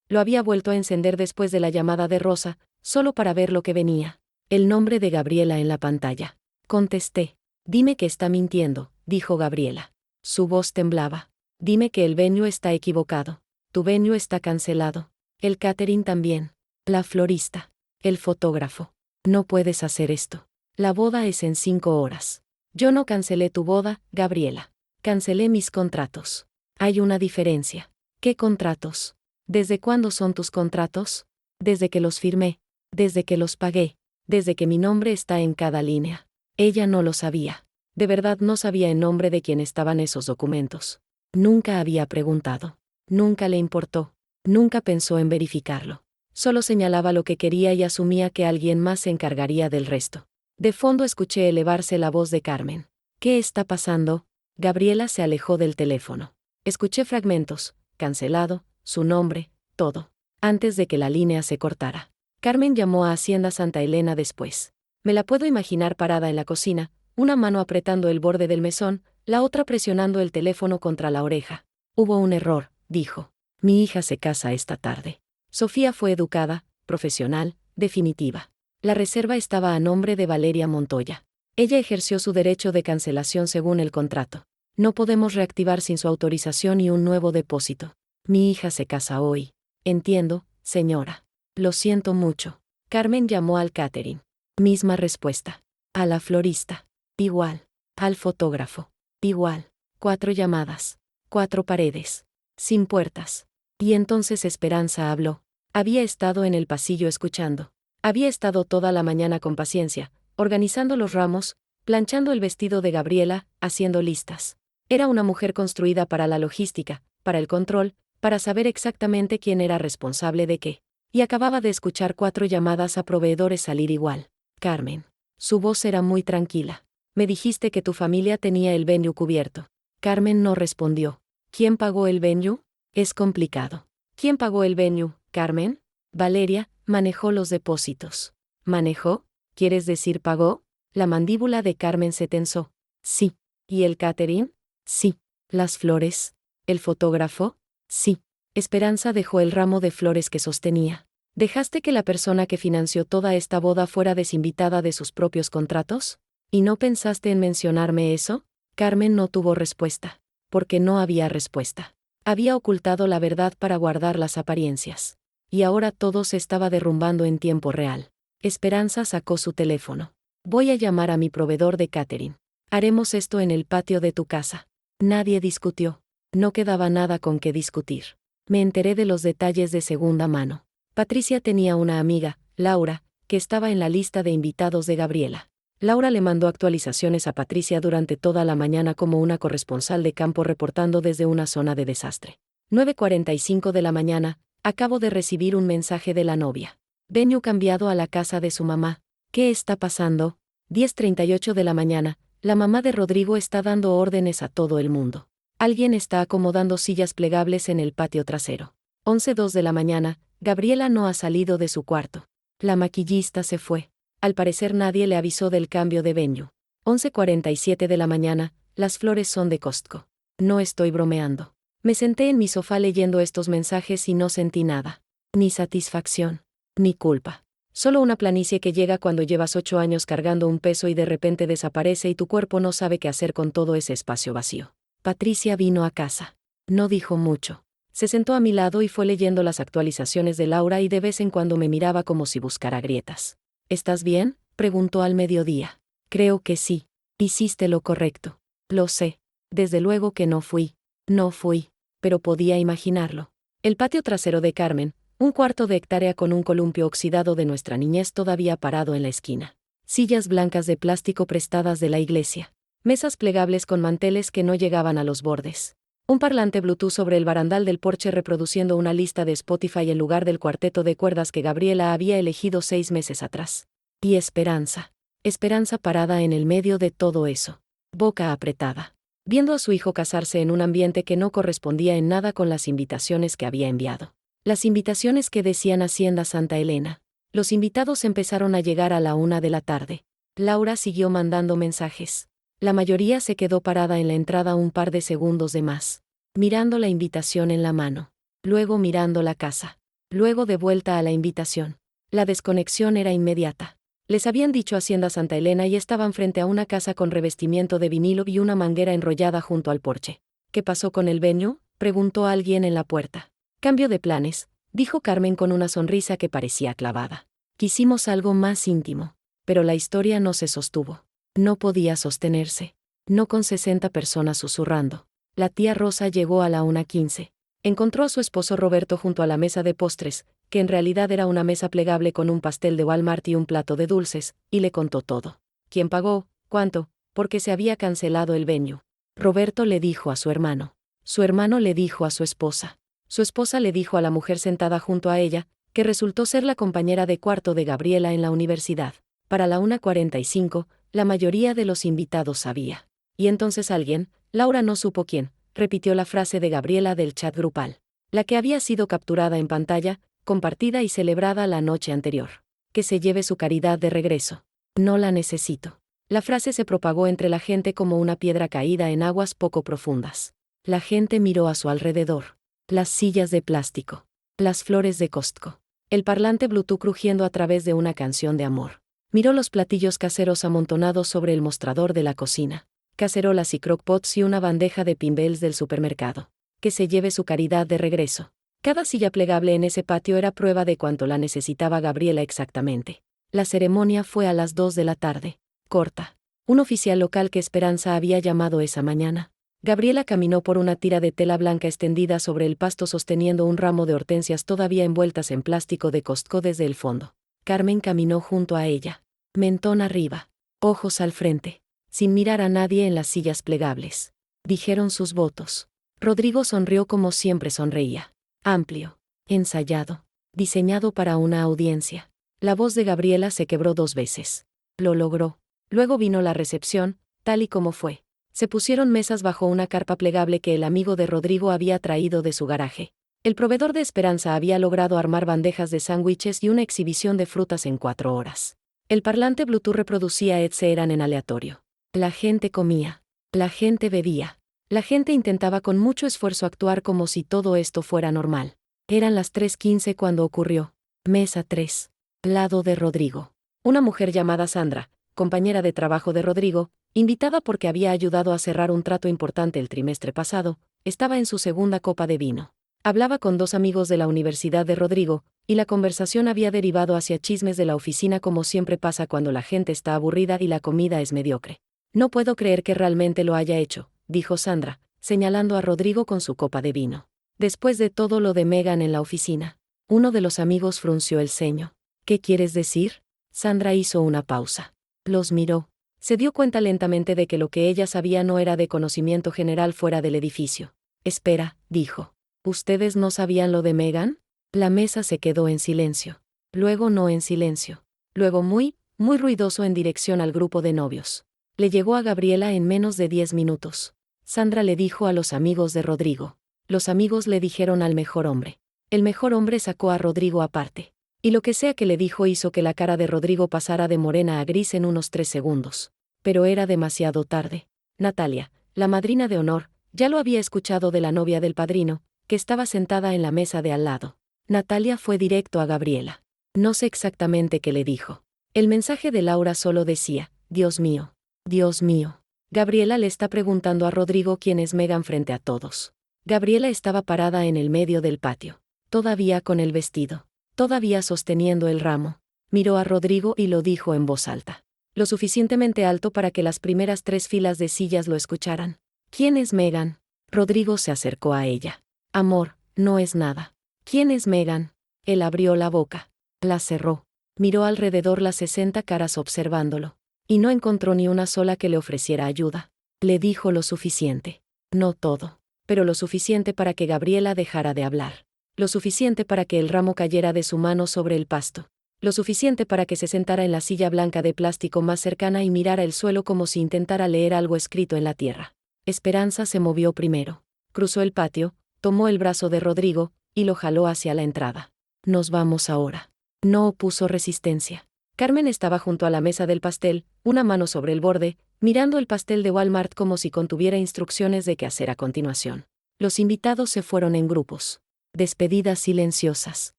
Lo había vuelto a encender después de la llamada de Rosa, solo para ver lo que venía. El nombre de Gabriela en la pantalla. Contesté. Dime que está mintiendo, dijo Gabriela. Su voz temblaba. Dime que el venue está equivocado. Tu venue está cancelado. El catering también. La florista. El fotógrafo. No puedes hacer esto. La boda es en 5 horas. Yo no cancelé tu boda, Gabriela. Cancelé mis contratos. Hay una diferencia. ¿Qué contratos? ¿Desde cuándo son tus contratos? Desde que los firmé. Desde que los pagué. Desde que mi nombre está en cada línea. Ella no lo sabía. De verdad no sabía en nombre de quién estaban esos documentos. Nunca había preguntado. Nunca le importó. Nunca pensó en verificarlo. Solo señalaba lo que quería y asumía que alguien más se encargaría del resto. De fondo escuché elevarse la voz de Carmen. ¿Qué está pasando? Gabriela se alejó del teléfono. Escuché fragmentos: cancelado, su nombre, todo. Antes de que la línea se cortara. Carmen llamó a Hacienda Santa Elena después. Me la puedo imaginar parada en la cocina, una mano apretando el borde del mesón, la otra presionando el teléfono contra la oreja. Hubo un error, dijo. Mi hija se casa esta tarde. Sofía fue educada, profesional, definitiva. La reserva estaba a nombre de Valeria Montoya. Ella ejerció su derecho de cancelación según el contrato. No podemos reactivar sin su autorización y un nuevo depósito. Mi hija se casa hoy. Entiendo, señora. Lo siento mucho. Carmen llamó al catering. Misma respuesta. A la florista. Igual. Al fotógrafo. Igual. 4 llamadas. 4 paredes. Sin puertas. Y entonces Esperanza habló. Había estado en el pasillo escuchando. Había estado toda la mañana con paciencia, organizando los ramos, planchando el vestido de Gabriela, haciendo listas. Era una mujer construida para la logística, para el control, para saber exactamente quién era responsable de qué. Y acababa de escuchar 4 llamadas a proveedores salir igual. Carmen. Su voz era muy tranquila. Me dijiste que tu familia tenía el venue cubierto. Carmen no respondió. ¿Quién pagó el venue? Es complicado. ¿Quién pagó el venue, Carmen? Valeria manejó los depósitos. ¿Manejó? ¿Quieres decir pagó? La mandíbula de Carmen se tensó. Sí. ¿Y el catering? Sí. ¿Las flores? ¿El fotógrafo? Sí. Esperanza dejó el ramo de flores que sostenía. ¿Dejaste que la persona que financió toda esta boda fuera desinvitada de sus propios contratos? ¿Y no pensaste en mencionarme eso? Carmen no tuvo respuesta. Porque no había respuesta. Había ocultado la verdad para guardar las apariencias. Y ahora todo se estaba derrumbando en tiempo real. Esperanza sacó su teléfono. Voy a llamar a mi proveedor de catering. Haremos esto en el patio de tu casa. Nadie discutió. No quedaba nada con qué discutir. Me enteré de los detalles de segunda mano. Patricia tenía una amiga, Laura, que estaba en la lista de invitados de Gabriela. Laura le mandó actualizaciones a Patricia durante toda la mañana como una corresponsal de campo reportando desde una zona de desastre. 9:45 de la mañana, acabo de recibir un mensaje de la novia. Venue cambiado a la casa de su mamá. ¿Qué está pasando? 10:38 de la mañana, la mamá de Rodrigo está dando órdenes a todo el mundo. Alguien está acomodando sillas plegables en el patio trasero. 11:02 de la mañana, Gabriela no ha salido de su cuarto. La maquillista se fue. Al parecer nadie le avisó del cambio de venue. 11:47 de la mañana, las flores son de Costco. No estoy bromeando. Me senté en mi sofá leyendo estos mensajes y no sentí nada. Ni satisfacción. Ni culpa. Solo una planicie que llega cuando llevas 8 años cargando un peso y de repente desaparece y tu cuerpo no sabe qué hacer con todo ese espacio vacío. Patricia vino a casa. No dijo mucho. Se sentó a mi lado y fue leyendo las actualizaciones de Laura y de vez en cuando me miraba como si buscara grietas. ¿Estás bien?, preguntó al mediodía. Creo que sí. Hiciste lo correcto. Lo sé. Desde luego que no fui. No fui. Pero podía imaginarlo. El patio trasero de Carmen, un cuarto de hectárea con un columpio oxidado de nuestra niñez todavía parado en la esquina. Sillas blancas de plástico prestadas de la iglesia. Mesas plegables con manteles que no llegaban a los bordes. Un parlante Bluetooth sobre el barandal del porche reproduciendo una lista de Spotify en lugar del cuarteto de cuerdas que Gabriela había elegido 6 meses atrás. Y Esperanza. Esperanza parada en el medio de todo eso. Boca apretada. Viendo a su hijo casarse en un ambiente que no correspondía en nada con las invitaciones que había enviado. Las invitaciones que decían Hacienda Santa Elena. Los invitados empezaron a llegar a la 1 de la tarde. Laura siguió mandando mensajes. La mayoría se quedó parada en la entrada un par de segundos de más, mirando la invitación en la mano, luego mirando la casa, luego de vuelta a la invitación. La desconexión era inmediata. Les habían dicho Hacienda Santa Elena y estaban frente a una casa con revestimiento de vinilo y una manguera enrollada junto al porche. ¿Qué pasó con el venue?, preguntó alguien en la puerta. Cambio de planes, dijo Carmen con una sonrisa que parecía clavada. Quisimos algo más íntimo, pero la historia no se sostuvo. No podía sostenerse. No con 60 personas susurrando. La tía Rosa llegó a la 1:15. Encontró a su esposo Roberto junto a la mesa de postres, que en realidad era una mesa plegable con un pastel de Walmart y un plato de dulces, y le contó todo. ¿Quién pagó? ¿Cuánto? Porque se había cancelado el venue. Roberto le dijo a su hermano. Su hermano le dijo a su esposa. Su esposa le dijo a la mujer sentada junto a ella, que resultó ser la compañera de cuarto de Gabriela en la universidad. Para la 1:45, la mayoría de los invitados sabía. Y entonces alguien, Laura no supo quién, repitió la frase de Gabriela del chat grupal. La que había sido capturada en pantalla, compartida y celebrada la noche anterior. Que se lleve su caridad de regreso. No la necesito. La frase se propagó entre la gente como una piedra caída en aguas poco profundas. La gente miró a su alrededor. Las sillas de plástico. Las flores de Costco. El parlante Bluetooth crujiendo a través de una canción de amor. Miró los platillos caseros amontonados sobre el mostrador de la cocina. Cacerolas y crockpots y una bandeja de pinbells del supermercado. Que se lleve su caridad de regreso. Cada silla plegable en ese patio era prueba de cuánto la necesitaba Gabriela exactamente. La ceremonia fue a las 2 de la tarde. Corta. Un oficial local que Esperanza había llamado esa mañana. Gabriela caminó por una tira de tela blanca extendida sobre el pasto sosteniendo un ramo de hortensias todavía envueltas en plástico de Costco desde el fondo. Carmen caminó junto a ella. Mentón arriba. Ojos al frente. Sin mirar a nadie en las sillas plegables. Dijeron sus votos. Rodrigo sonrió como siempre sonreía. Amplio. Ensayado. Diseñado para una audiencia. La voz de Gabriela se quebró 2 veces. Lo logró. Luego vino la recepción, tal y como fue. Se pusieron mesas bajo una carpa plegable que el amigo de Rodrigo había traído de su garaje. El proveedor de Esperanza había logrado armar bandejas de sándwiches y una exhibición de frutas en 4 horas. El parlante Bluetooth reproducía Ed Sheeran en aleatorio. La gente comía. La gente bebía. La gente intentaba con mucho esfuerzo actuar como si todo esto fuera normal. Eran las 3:15 cuando ocurrió. Mesa 3. Lado de Rodrigo. Una mujer llamada Sandra, compañera de trabajo de Rodrigo, invitada porque había ayudado a cerrar un trato importante el trimestre pasado, estaba en su segunda copa de vino. Hablaba con 2 amigos de la universidad de Rodrigo, y la conversación había derivado hacia chismes de la oficina como siempre pasa cuando la gente está aburrida y la comida es mediocre. No puedo creer que realmente lo haya hecho, dijo Sandra, señalando a Rodrigo con su copa de vino. Después de todo lo de Megan en la oficina. Uno de los amigos frunció el ceño. ¿Qué quieres decir? Sandra hizo una pausa. Los miró. Se dio cuenta lentamente de que lo que ella sabía no era de conocimiento general fuera del edificio. Espera, dijo. ¿Ustedes no sabían lo de Megan? La mesa se quedó en silencio. Luego no en silencio. Luego muy ruidoso en dirección al grupo de novios. Le llegó a Gabriela en menos de 10 minutos. Sandra le dijo a los amigos de Rodrigo. Los amigos le dijeron al mejor hombre. El mejor hombre sacó a Rodrigo aparte. Y lo que sea que le dijo hizo que la cara de Rodrigo pasara de morena a gris en unos 3 segundos. Pero era demasiado tarde. Natalia, la madrina de honor, ya lo había escuchado de la novia del padrino, que estaba sentada en la mesa de al lado. Natalia fue directo a Gabriela. No sé exactamente qué le dijo. El mensaje de Laura solo decía, Dios mío. Dios mío. Gabriela le está preguntando a Rodrigo quién es Megan frente a todos. Gabriela estaba parada en el medio del patio. Todavía con el vestido. Todavía sosteniendo el ramo. Miró a Rodrigo y lo dijo en voz alta. Lo suficientemente alto para que las primeras 3 filas de sillas lo escucharan. ¿Quién es Megan? Rodrigo se acercó a ella. Amor, no es nada. ¿Quién es Megan? Él abrió la boca. La cerró. Miró alrededor las 60 caras observándolo. Y no encontró ni una sola que le ofreciera ayuda. Le dijo lo suficiente. No todo. Pero lo suficiente para que Gabriela dejara de hablar. Lo suficiente para que el ramo cayera de su mano sobre el pasto. Lo suficiente para que se sentara en la silla blanca de plástico más cercana y mirara el suelo como si intentara leer algo escrito en la tierra. Esperanza se movió primero. Cruzó el patio, tomó el brazo de Rodrigo, y lo jaló hacia la entrada. Nos vamos ahora. No opuso resistencia. Carmen estaba junto a la mesa del pastel, una mano sobre el borde, mirando el pastel de Walmart como si contuviera instrucciones de qué hacer a continuación. Los invitados se fueron en grupos. Despedidas silenciosas.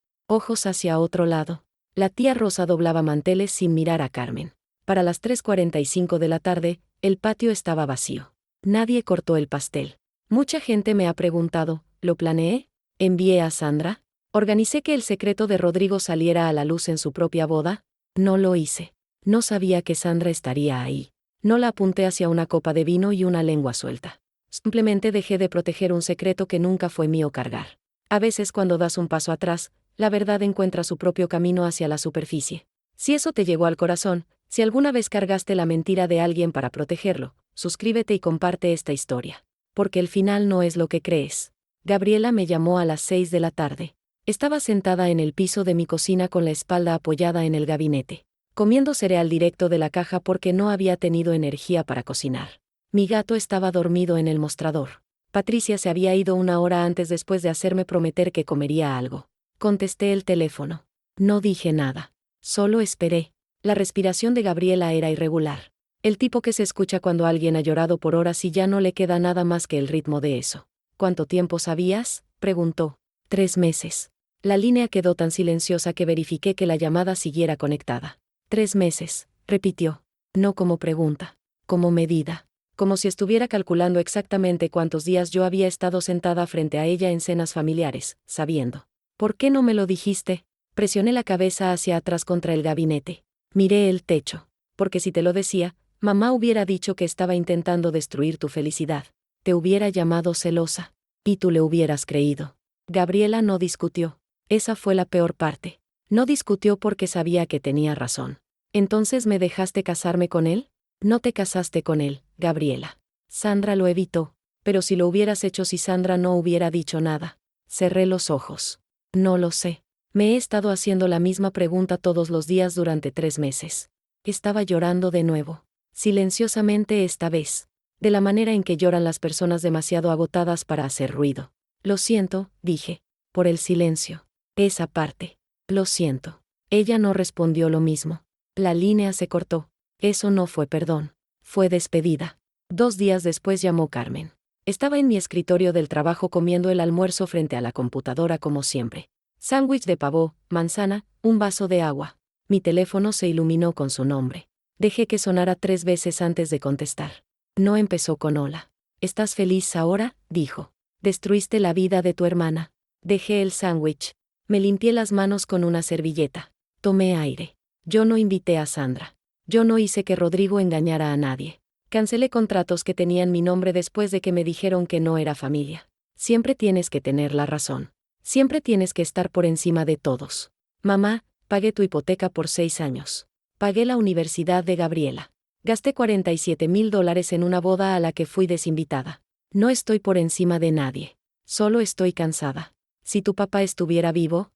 Ojos hacia otro lado. La tía Rosa doblaba manteles sin mirar a Carmen. Para las 3:45 de la tarde, el patio estaba vacío. Nadie cortó el pastel. Mucha gente me ha preguntado, ¿lo planeé? ¿Envié a Sandra? ¿Organicé que el secreto de Rodrigo saliera a la luz en su propia boda? No lo hice. No sabía que Sandra estaría ahí. No la apunté hacia una copa de vino y una lengua suelta. Simplemente dejé de proteger un secreto que nunca fue mío cargar. A veces cuando das un paso atrás, la verdad encuentra su propio camino hacia la superficie. Si eso te llegó al corazón, si alguna vez cargaste la mentira de alguien para protegerlo, suscríbete y comparte esta historia. Porque el final no es lo que crees. Gabriela me llamó a las 6 de la tarde. Estaba sentada en el piso de mi cocina con la espalda apoyada en el gabinete, comiendo cereal directo de la caja porque no había tenido energía para cocinar. Mi gato estaba dormido en el mostrador. Patricia se había ido 1 hora antes después de hacerme prometer que comería algo. Contesté el teléfono. No dije nada. Solo esperé. La respiración de Gabriela era irregular. El tipo que se escucha cuando alguien ha llorado por horas y ya no le queda nada más que el ritmo de eso. ¿Cuánto tiempo sabías? Preguntó. 3 meses. La línea quedó tan silenciosa que verifiqué que la llamada siguiera conectada. 3 meses, repitió. No como pregunta. Como medida. Como si estuviera calculando exactamente cuántos días yo había estado sentada frente a ella en cenas familiares, sabiendo. ¿Por qué no me lo dijiste? Presioné la cabeza hacia atrás contra el gabinete. Miré el techo. Porque si te lo decía, mamá hubiera dicho que estaba intentando destruir tu felicidad. Te hubiera llamado celosa. Y tú le hubieras creído. Gabriela no discutió. Esa fue la peor parte. No discutió porque sabía que tenía razón. ¿Entonces me dejaste casarme con él? No te casaste con él, Gabriela. Sandra lo evitó. Pero si lo hubieras hecho si Sandra no hubiera dicho nada. Cerré los ojos. No lo sé. Me he estado haciendo la misma pregunta todos los días durante 3 meses. Estaba llorando de nuevo. Silenciosamente esta vez. de la manera en que lloran las personas demasiado agotadas para hacer ruido. Lo siento, dije, por el silencio. Esa parte. Lo siento. Ella no respondió lo mismo. La línea se cortó. Eso no fue perdón. Fue despedida. 2 días después llamó Carmen. Estaba en mi escritorio del trabajo comiendo el almuerzo frente a la computadora como siempre. Sándwich de pavo, manzana, un vaso de agua. Mi teléfono se iluminó con su nombre. Dejé que sonara 3 veces antes de contestar. No empezó con hola. ¿Estás feliz ahora?, dijo. Destruiste la vida de tu hermana. Dejé el sándwich. Me limpié las manos con una servilleta. Tomé aire. Yo no invité a Sandra. Yo no hice que Rodrigo engañara a nadie. Cancelé contratos que tenían mi nombre después de que me dijeron que no era familia. Siempre tienes que tener la razón. Siempre tienes que estar por encima de todos. Mamá, pagué tu hipoteca por 6 años. Pagué la universidad de Gabriela. Gasté $47,000 en una boda a la que fui desinvitada. No estoy por encima de nadie. Solo estoy cansada. Si tu papá estuviera vivo,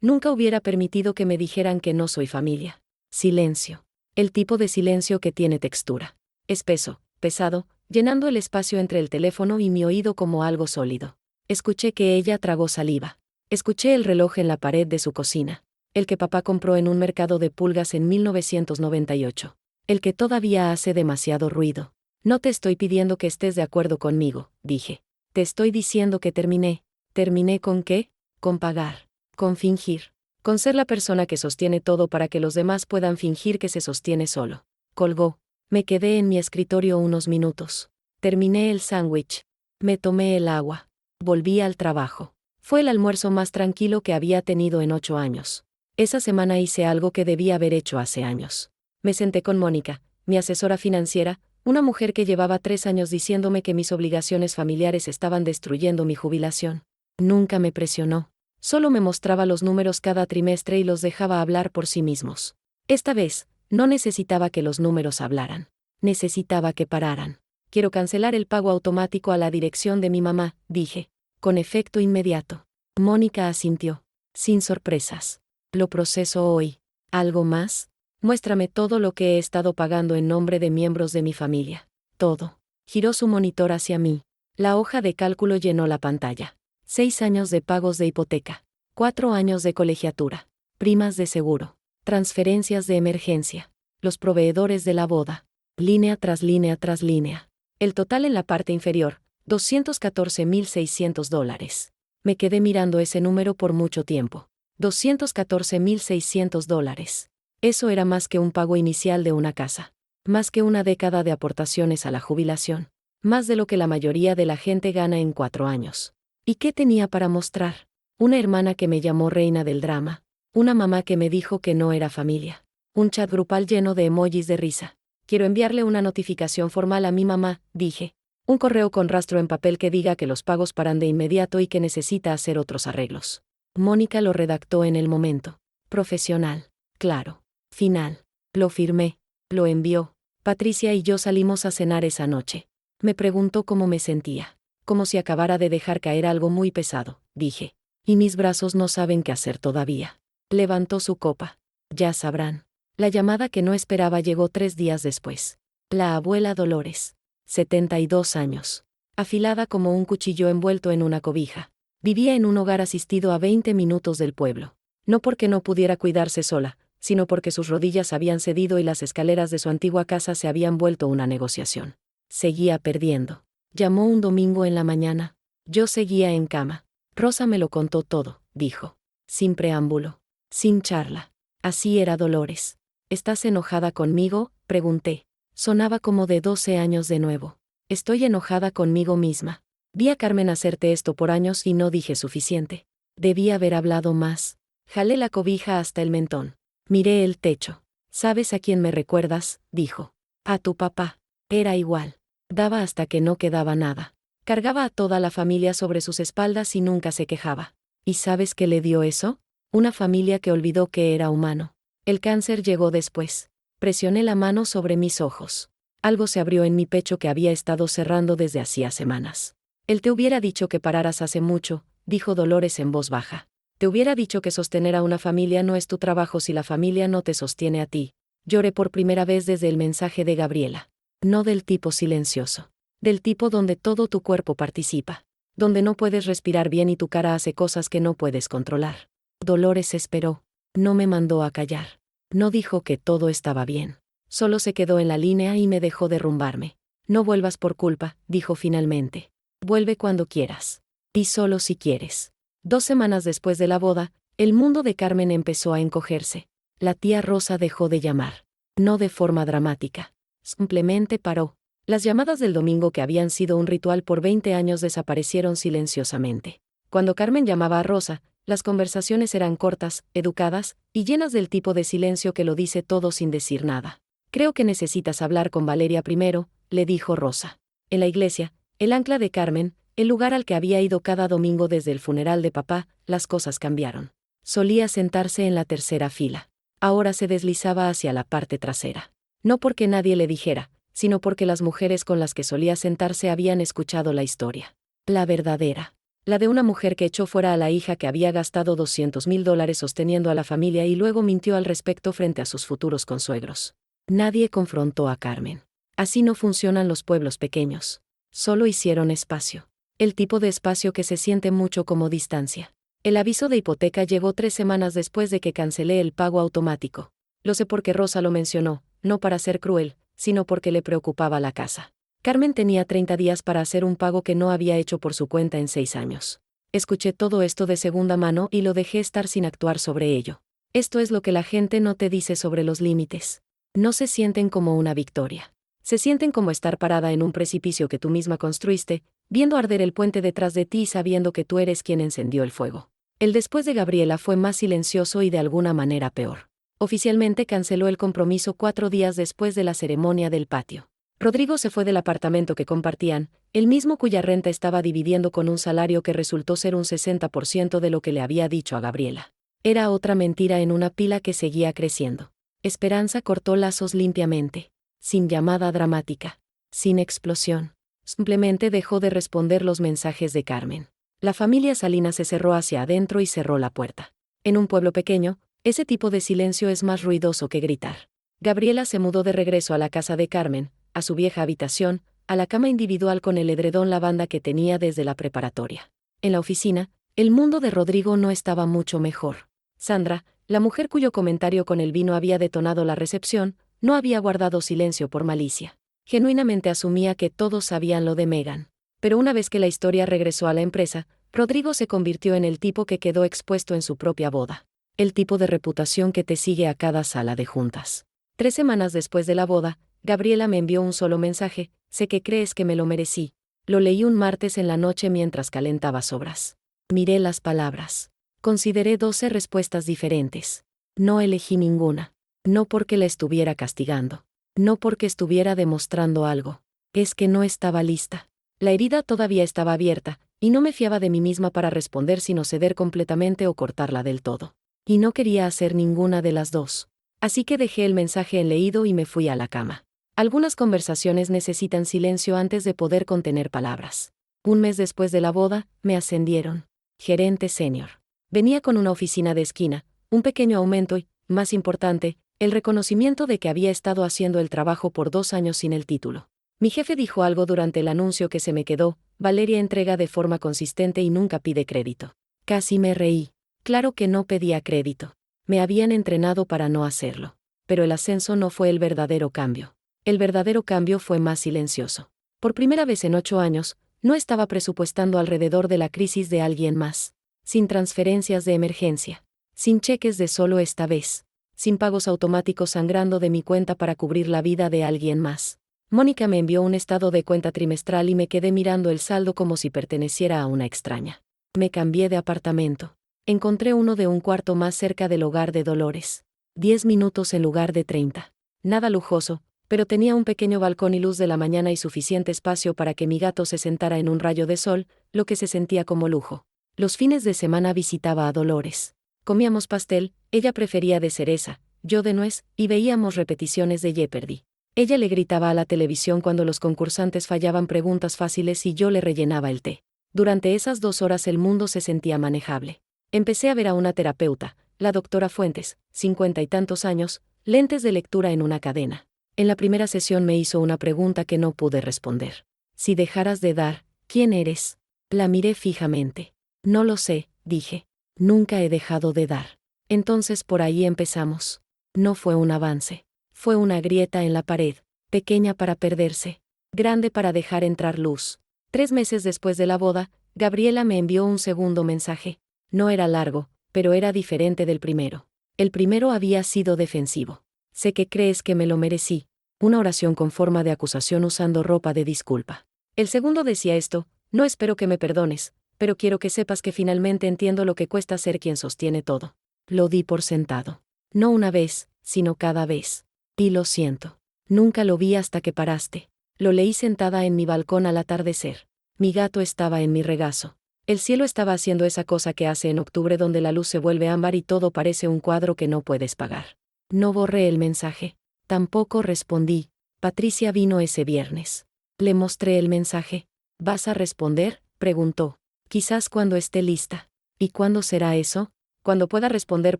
nunca hubiera permitido que me dijeran que no soy familia. Silencio. El tipo de silencio que tiene textura. Espeso, pesado, llenando el espacio entre el teléfono y mi oído como algo sólido. Escuché que ella tragó saliva. Escuché el reloj en la pared de su cocina. El que papá compró en un mercado de pulgas en 1998. El que todavía hace demasiado ruido. No te estoy pidiendo que estés de acuerdo conmigo, dije. Te estoy diciendo que terminé. ¿Terminé con qué? Con pagar. Con fingir. Con ser la persona que sostiene todo para que los demás puedan fingir que se sostiene solo. Colgó. Me quedé en mi escritorio unos minutos. Terminé el sándwich. Me tomé el agua. Volví al trabajo. Fue el almuerzo más tranquilo que había tenido en 8 años. Esa semana hice algo que debía haber hecho hace años. Me senté con Mónica, mi asesora financiera, una mujer que llevaba 3 años diciéndome que mis obligaciones familiares estaban destruyendo mi jubilación. Nunca me presionó. Solo me mostraba los números cada trimestre y los dejaba hablar por sí mismos. Esta vez, no necesitaba que los números hablaran. Necesitaba que pararan. Quiero cancelar el pago automático a la dirección de mi mamá, dije. Con efecto inmediato. Mónica asintió. Sin sorpresas. Lo proceso hoy. ¿Algo más? Muéstrame todo lo que he estado pagando en nombre de miembros de mi familia. Todo. Giró su monitor hacia mí. La hoja de cálculo llenó la pantalla. 6 años de pagos de hipoteca. 4 años de colegiatura. Primas de seguro. Transferencias de emergencia. Los proveedores de la boda. Línea tras línea tras línea. El total en la parte inferior, $214,600. Me quedé mirando ese número por mucho tiempo. $214,600. Eso era más que un pago inicial de una casa. Más que una década de aportaciones a la jubilación. Más de lo que la mayoría de la gente gana en 4 años. ¿Y qué tenía para mostrar? Una hermana que me llamó reina del drama. Una mamá que me dijo que no era familia. Un chat grupal lleno de emojis de risa. Quiero enviarle una notificación formal a mi mamá, dije. Un correo con rastro en papel que diga que los pagos paran de inmediato y que necesita hacer otros arreglos. Mónica lo redactó en el momento. Profesional. Claro. Final. Lo firmé. Lo envió. Patricia y yo salimos a cenar esa noche. Me preguntó cómo me sentía. Como si acabara de dejar caer algo muy pesado, dije. Y mis brazos no saben qué hacer todavía. Levantó su copa. Ya sabrán. La llamada que no esperaba llegó 3 días después. La abuela Dolores. 72 años. Afilada como un cuchillo envuelto en una cobija. Vivía en un hogar asistido a 20 minutos del pueblo. No porque no pudiera cuidarse sola, sino porque sus rodillas habían cedido y las escaleras de su antigua casa se habían vuelto una negociación. Seguía perdiendo. Llamó un domingo en la mañana. Yo seguía en cama. Rosa me lo contó todo, dijo. Sin preámbulo. Sin charla. Así era Dolores. ¿Estás enojada conmigo?, pregunté. Sonaba como de 12 años de nuevo. Estoy enojada conmigo misma. Vi a Carmen hacerte esto por años y no dije suficiente. Debí haber hablado más. Jalé la cobija hasta el mentón. Miré el techo. ¿Sabes a quién me recuerdas?, dijo. A tu papá. Era igual. Daba hasta que no quedaba nada. Cargaba a toda la familia sobre sus espaldas y nunca se quejaba. ¿Y sabes qué le dio eso? Una familia que olvidó que era humano. El cáncer llegó después. Presioné la mano sobre mis ojos. Algo se abrió en mi pecho que había estado cerrando desde hacía semanas. Él te hubiera dicho que pararas hace mucho, dijo Dolores en voz baja. Te hubiera dicho que sostener a una familia no es tu trabajo si la familia no te sostiene a ti. Lloré por primera vez desde el mensaje de Gabriela. No del tipo silencioso. Del tipo donde todo tu cuerpo participa. Donde no puedes respirar bien y tu cara hace cosas que no puedes controlar. Dolores esperó. No me mandó a callar. No dijo que todo estaba bien. Solo se quedó en la línea y me dejó derrumbarme. No vuelvas por culpa, dijo finalmente. Vuelve cuando quieras. Y solo si quieres. 2 semanas después de la boda, el mundo de Carmen empezó a encogerse. La tía Rosa dejó de llamar. No de forma dramática. Simplemente paró. Las llamadas del domingo que habían sido un ritual por 20 años desaparecieron silenciosamente. Cuando Carmen llamaba a Rosa, las conversaciones eran cortas, educadas, y llenas del tipo de silencio que lo dice todo sin decir nada. Creo que necesitas hablar con Valeria primero, le dijo Rosa. En la iglesia, el ancla de Carmen, el lugar al que había ido cada domingo desde el funeral de papá, las cosas cambiaron. Solía sentarse en la tercera fila. Ahora se deslizaba hacia la parte trasera. No porque nadie le dijera, sino porque las mujeres con las que solía sentarse habían escuchado la historia. La verdadera. La de una mujer que echó fuera a la hija que había gastado $200,000 sosteniendo a la familia y luego mintió al respecto frente a sus futuros consuegros. Nadie confrontó a Carmen. Así no funcionan los pueblos pequeños. Solo hicieron espacio. El tipo de espacio que se siente mucho como distancia. El aviso de hipoteca llegó 3 semanas después de que cancelé el pago automático. Lo sé porque Rosa lo mencionó, no para ser cruel, sino porque le preocupaba la casa. Carmen tenía 30 días para hacer un pago que no había hecho por su cuenta en 6 años. Escuché todo esto de segunda mano y lo dejé estar sin actuar sobre ello. Esto es lo que la gente no te dice sobre los límites. No se sienten como una victoria. Se sienten como estar parada en un precipicio que tú misma construiste, viendo arder el puente detrás de ti y sabiendo que tú eres quien encendió el fuego. El después de Gabriela fue más silencioso y de alguna manera peor. Oficialmente canceló el compromiso 4 días después de la ceremonia del patio. Rodrigo se fue del apartamento que compartían, el mismo cuya renta estaba dividiendo con un salario que resultó ser un 60% de lo que le había dicho a Gabriela. Era otra mentira en una pila que seguía creciendo. Esperanza cortó lazos limpiamente, sin llamada dramática, sin explosión. Simplemente dejó de responder los mensajes de Carmen. La familia Salinas se cerró hacia adentro y cerró la puerta. En un pueblo pequeño, ese tipo de silencio es más ruidoso que gritar. Gabriela se mudó de regreso a la casa de Carmen, a su vieja habitación, a la cama individual con el edredón lavanda que tenía desde la preparatoria. En la oficina, el mundo de Rodrigo no estaba mucho mejor. Sandra, la mujer cuyo comentario con el vino había detonado la recepción, no había guardado silencio por malicia. Genuinamente asumía que todos sabían lo de Megan. Pero una vez que la historia regresó a la empresa, Rodrigo se convirtió en el tipo que quedó expuesto en su propia boda. El tipo de reputación que te sigue a cada sala de juntas. 3 semanas después de la boda, Gabriela me envió un solo mensaje: sé que crees que me lo merecí. Lo leí un martes en la noche mientras calentaba sobras. Miré las palabras. Consideré 12 respuestas diferentes. No elegí ninguna. No porque la estuviera castigando. No porque estuviera demostrando algo. Es que no estaba lista. La herida todavía estaba abierta, y no me fiaba de mí misma para responder sino ceder completamente o cortarla del todo. Y no quería hacer ninguna de las dos. Así que dejé el mensaje en leído y me fui a la cama. Algunas conversaciones necesitan silencio antes de poder contener palabras. Un mes después de la boda, me ascendieron. Gerente senior. Venía con una oficina de esquina, un pequeño aumento y, más importante, el reconocimiento de que había estado haciendo el trabajo por 2 años sin el título. Mi jefe dijo algo durante el anuncio que se me quedó: Valeria entrega de forma consistente y nunca pide crédito. Casi me reí. Claro que no pedía crédito. Me habían entrenado para no hacerlo. Pero el ascenso no fue el verdadero cambio. El verdadero cambio fue más silencioso. Por primera vez en 8 años, no estaba presupuestando alrededor de la crisis de alguien más. Sin transferencias de emergencia. Sin cheques de solo esta vez. Sin pagos automáticos sangrando de mi cuenta para cubrir la vida de alguien más. Mónica me envió un estado de cuenta trimestral y me quedé mirando el saldo como si perteneciera a una extraña. Me cambié de apartamento. Encontré uno de un cuarto más cerca del hogar de Dolores. 10 minutos en lugar de 30. Nada lujoso, pero tenía un pequeño balcón y luz de la mañana y suficiente espacio para que mi gato se sentara en un rayo de sol, lo que se sentía como lujo. Los fines de semana visitaba a Dolores. Comíamos pastel, ella prefería de cereza, yo de nuez, y veíamos repeticiones de Jeopardy. Ella le gritaba a la televisión cuando los concursantes fallaban preguntas fáciles y yo le rellenaba el té. Durante esas 2 horas el mundo se sentía manejable. Empecé a ver a una terapeuta, la doctora Fuentes, 50 y tantos años, lentes de lectura en una cadena. En la primera sesión me hizo una pregunta que no pude responder. Si dejaras de dar, ¿quién eres? La miré fijamente. No lo sé, dije. Nunca he dejado de dar. Entonces por ahí empezamos. No fue un avance. Fue una grieta en la pared, pequeña para perderse, grande para dejar entrar luz. 3 meses después de la boda, Gabriela me envió un segundo mensaje. No era largo, pero era diferente del primero. El primero había sido defensivo. Sé que crees que me lo merecí. Una oración con forma de acusación usando ropa de disculpa. El segundo decía esto: no espero que me perdones, pero quiero que sepas que finalmente entiendo lo que cuesta ser quien sostiene todo. Lo di por sentado. No una vez, sino cada vez. Y lo siento. Nunca lo vi hasta que paraste. Lo leí sentada en mi balcón al atardecer. Mi gato estaba en mi regazo. El cielo estaba haciendo esa cosa que hace en octubre donde la luz se vuelve ámbar y todo parece un cuadro que no puedes pagar. No borré el mensaje. Tampoco respondí. Patricia vino ese viernes. Le mostré el mensaje. ¿Vas a responder?, preguntó. Quizás cuando esté lista. ¿Y cuándo será eso? Cuando pueda responder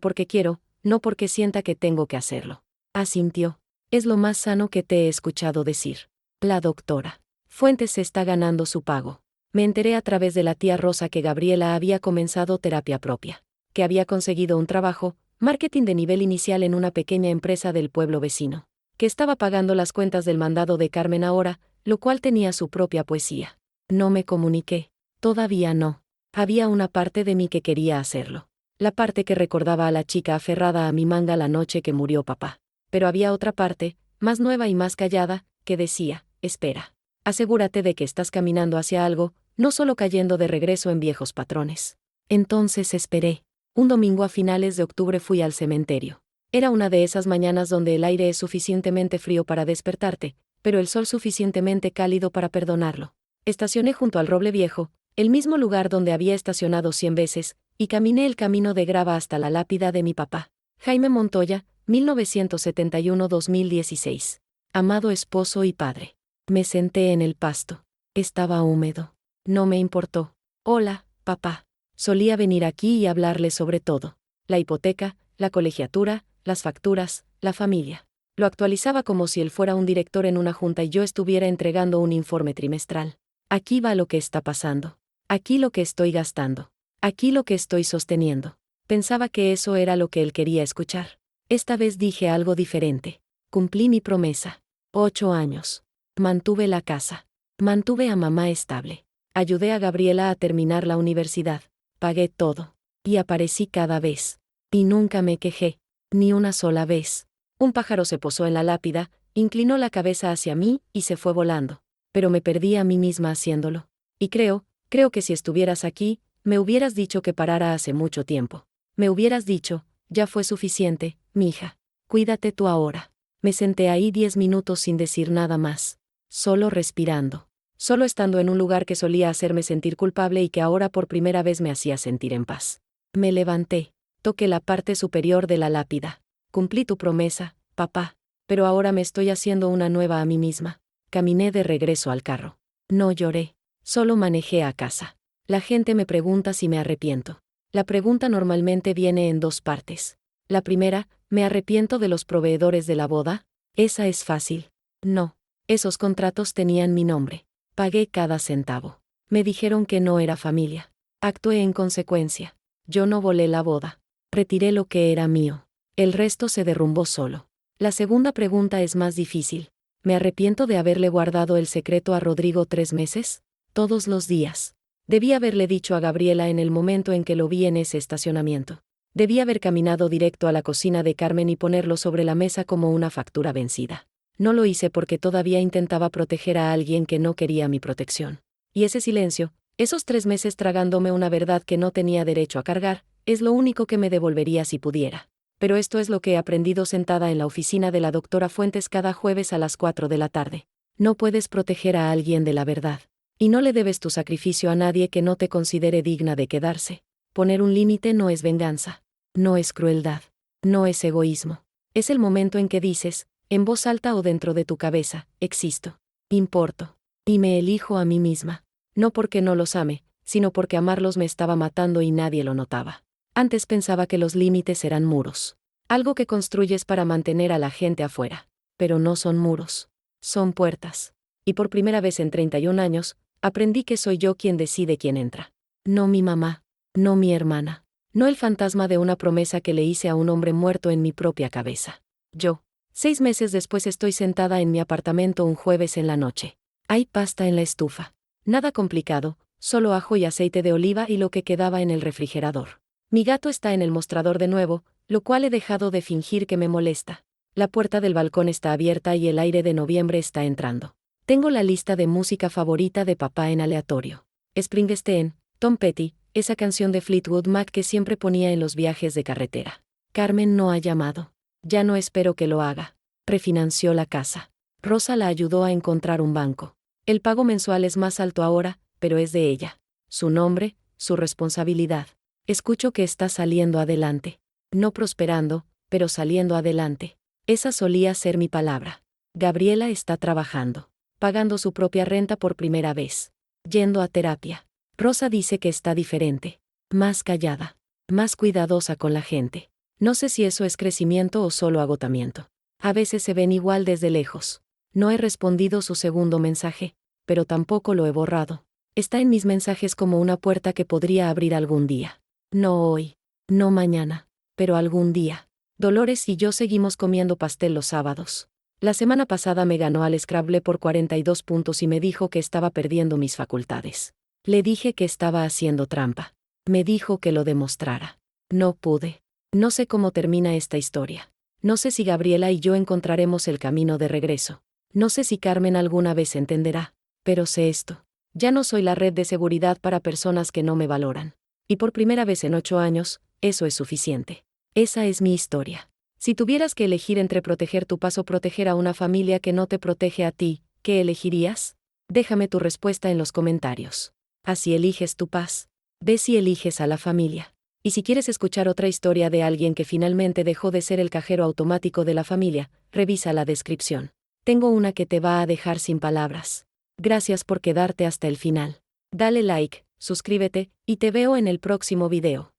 porque quiero, no porque sienta que tengo que hacerlo. Asintió. Es lo más sano que te he escuchado decir. La doctora Fuentes se está ganando su pago. Me enteré a través de la tía Rosa que Gabriela había comenzado terapia propia. Que había conseguido un trabajo, marketing de nivel inicial en una pequeña empresa del pueblo vecino. Que estaba pagando las cuentas del mandado de Carmen ahora, lo cual tenía su propia poesía. No me comuniqué. Todavía no. Había una parte de mí que quería hacerlo. La parte que recordaba a la chica aferrada a mi manga la noche que murió papá. Pero había otra parte, más nueva y más callada, que decía: espera. Asegúrate de que estás caminando hacia algo, no solo cayendo de regreso en viejos patrones. Entonces esperé. Un domingo a finales de octubre fui al cementerio. Era una de esas mañanas donde el aire es suficientemente frío para despertarte, pero el sol suficientemente cálido para perdonarlo. Estacioné junto al roble viejo, el mismo lugar donde había estacionado 100 veces, y caminé el camino de grava hasta la lápida de mi papá. Jaime Montoya, 1971-2016. Amado esposo y padre. Me senté en el pasto. Estaba húmedo. No me importó. Hola, papá. Solía venir aquí y hablarle sobre todo. La hipoteca, la colegiatura, las facturas, la familia. Lo actualizaba como si él fuera un director en una junta y yo estuviera entregando un informe trimestral. Aquí va lo que está pasando. Aquí lo que estoy gastando. Aquí lo que estoy sosteniendo. Pensaba que eso era lo que él quería escuchar. Esta vez dije algo diferente. Cumplí mi promesa. 8 años. Mantuve la casa. Mantuve a mamá estable. Ayudé a Gabriela a terminar la universidad. Pagué todo. Y aparecí cada vez. Y nunca me quejé. Ni una sola vez. Un pájaro se posó en la lápida, inclinó la cabeza hacia mí y se fue volando. Pero me perdí a mí misma haciéndolo. Y creo que si estuvieras aquí, me hubieras dicho que parara hace mucho tiempo. Me hubieras dicho: ya fue suficiente, mija. Cuídate tú ahora. Me senté ahí 10 minutos sin decir nada más. Solo respirando. Solo estando en un lugar que solía hacerme sentir culpable y que ahora por primera vez me hacía sentir en paz. Me levanté. Toqué la parte superior de la lápida. Cumplí tu promesa, papá. Pero ahora me estoy haciendo una nueva a mí misma. Caminé de regreso al carro. No lloré. Solo manejé a casa. La gente me pregunta si me arrepiento. La pregunta normalmente viene en 2 partes. La primera: ¿me arrepiento de los proveedores de la boda? Esa es fácil. No. Esos contratos tenían mi nombre. Pagué cada centavo. Me dijeron que no era familia. Actué en consecuencia. Yo no volé la boda. Retiré lo que era mío. El resto se derrumbó solo. La segunda pregunta es más difícil. ¿Me arrepiento de haberle guardado el secreto a Rodrigo 3 meses? Todos los días. Debí haberle dicho a Gabriela en el momento en que lo vi en ese estacionamiento. Debí haber caminado directo a la cocina de Carmen y ponerlo sobre la mesa como una factura vencida. No lo hice porque todavía intentaba proteger a alguien que no quería mi protección. Y ese silencio, esos 3 meses tragándome una verdad que no tenía derecho a cargar, es lo único que me devolvería si pudiera. Pero esto es lo que he aprendido sentada en la oficina de la doctora Fuentes cada jueves a las 4 de la tarde. No puedes proteger a alguien de la verdad. Y no le debes tu sacrificio a nadie que no te considere digna de quedarse. Poner un límite no es venganza. No es crueldad. No es egoísmo. Es el momento en que dices, en voz alta o dentro de tu cabeza: existo. Importo. Y me elijo a mí misma. No porque no los ame, sino porque amarlos me estaba matando y nadie lo notaba. Antes pensaba que los límites eran muros. Algo que construyes para mantener a la gente afuera. pero no son muros. Son puertas. Y por primera vez en 31 años, aprendí que soy yo quien decide quién entra. No mi mamá. No mi hermana. No el fantasma de una promesa que le hice a un hombre muerto en mi propia cabeza. Yo. 6 meses después estoy sentada en mi apartamento un jueves en la noche. Hay pasta en la estufa. Nada complicado, solo ajo y aceite de oliva y lo que quedaba en el refrigerador. Mi gato está en el mostrador de nuevo, lo cual he dejado de fingir que me molesta. La puerta del balcón está abierta y el aire de noviembre está entrando. Tengo la lista de música favorita de papá en aleatorio. Springsteen, Tom Petty, esa canción de Fleetwood Mac que siempre ponía en los viajes de carretera. Carmen no ha llamado. Ya no espero que lo haga. Refinanció la casa. Rosa la ayudó a encontrar un banco. El pago mensual es más alto ahora, pero es de ella. Su nombre, su responsabilidad. Escucho que está saliendo adelante. No prosperando, pero saliendo adelante. Esa solía ser mi palabra. Gabriela está trabajando. Pagando su propia renta por primera vez. Yendo a terapia. Rosa dice que está diferente. Más callada. Más cuidadosa con la gente. No sé si eso es crecimiento o solo agotamiento. A veces se ven igual desde lejos. No he respondido su segundo mensaje, pero tampoco lo he borrado. Está en mis mensajes como una puerta que podría abrir algún día. No hoy. No mañana. Pero algún día. Dolores y yo seguimos comiendo pastel los sábados. La semana pasada me ganó al Scrabble por 42 puntos y me dijo que estaba perdiendo mis facultades. Le dije que estaba haciendo trampa. Me dijo que lo demostrara. No pude. No sé cómo termina esta historia. No sé si Gabriela y yo encontraremos el camino de regreso. No sé si Carmen alguna vez entenderá. Pero sé esto. Ya no soy la red de seguridad para personas que no me valoran. Y por primera vez en 8 años, eso es suficiente. Esa es mi historia. Si tuvieras que elegir entre proteger tu paz o proteger a una familia que no te protege a ti, ¿qué elegirías? Déjame tu respuesta en los comentarios. Así eliges tu paz. Ve si eliges a la familia. Y si quieres escuchar otra historia de alguien que finalmente dejó de ser el cajero automático de la familia, revisa la descripción. Tengo una que te va a dejar sin palabras. Gracias por quedarte hasta el final. Dale like, suscríbete, y te veo en el próximo video.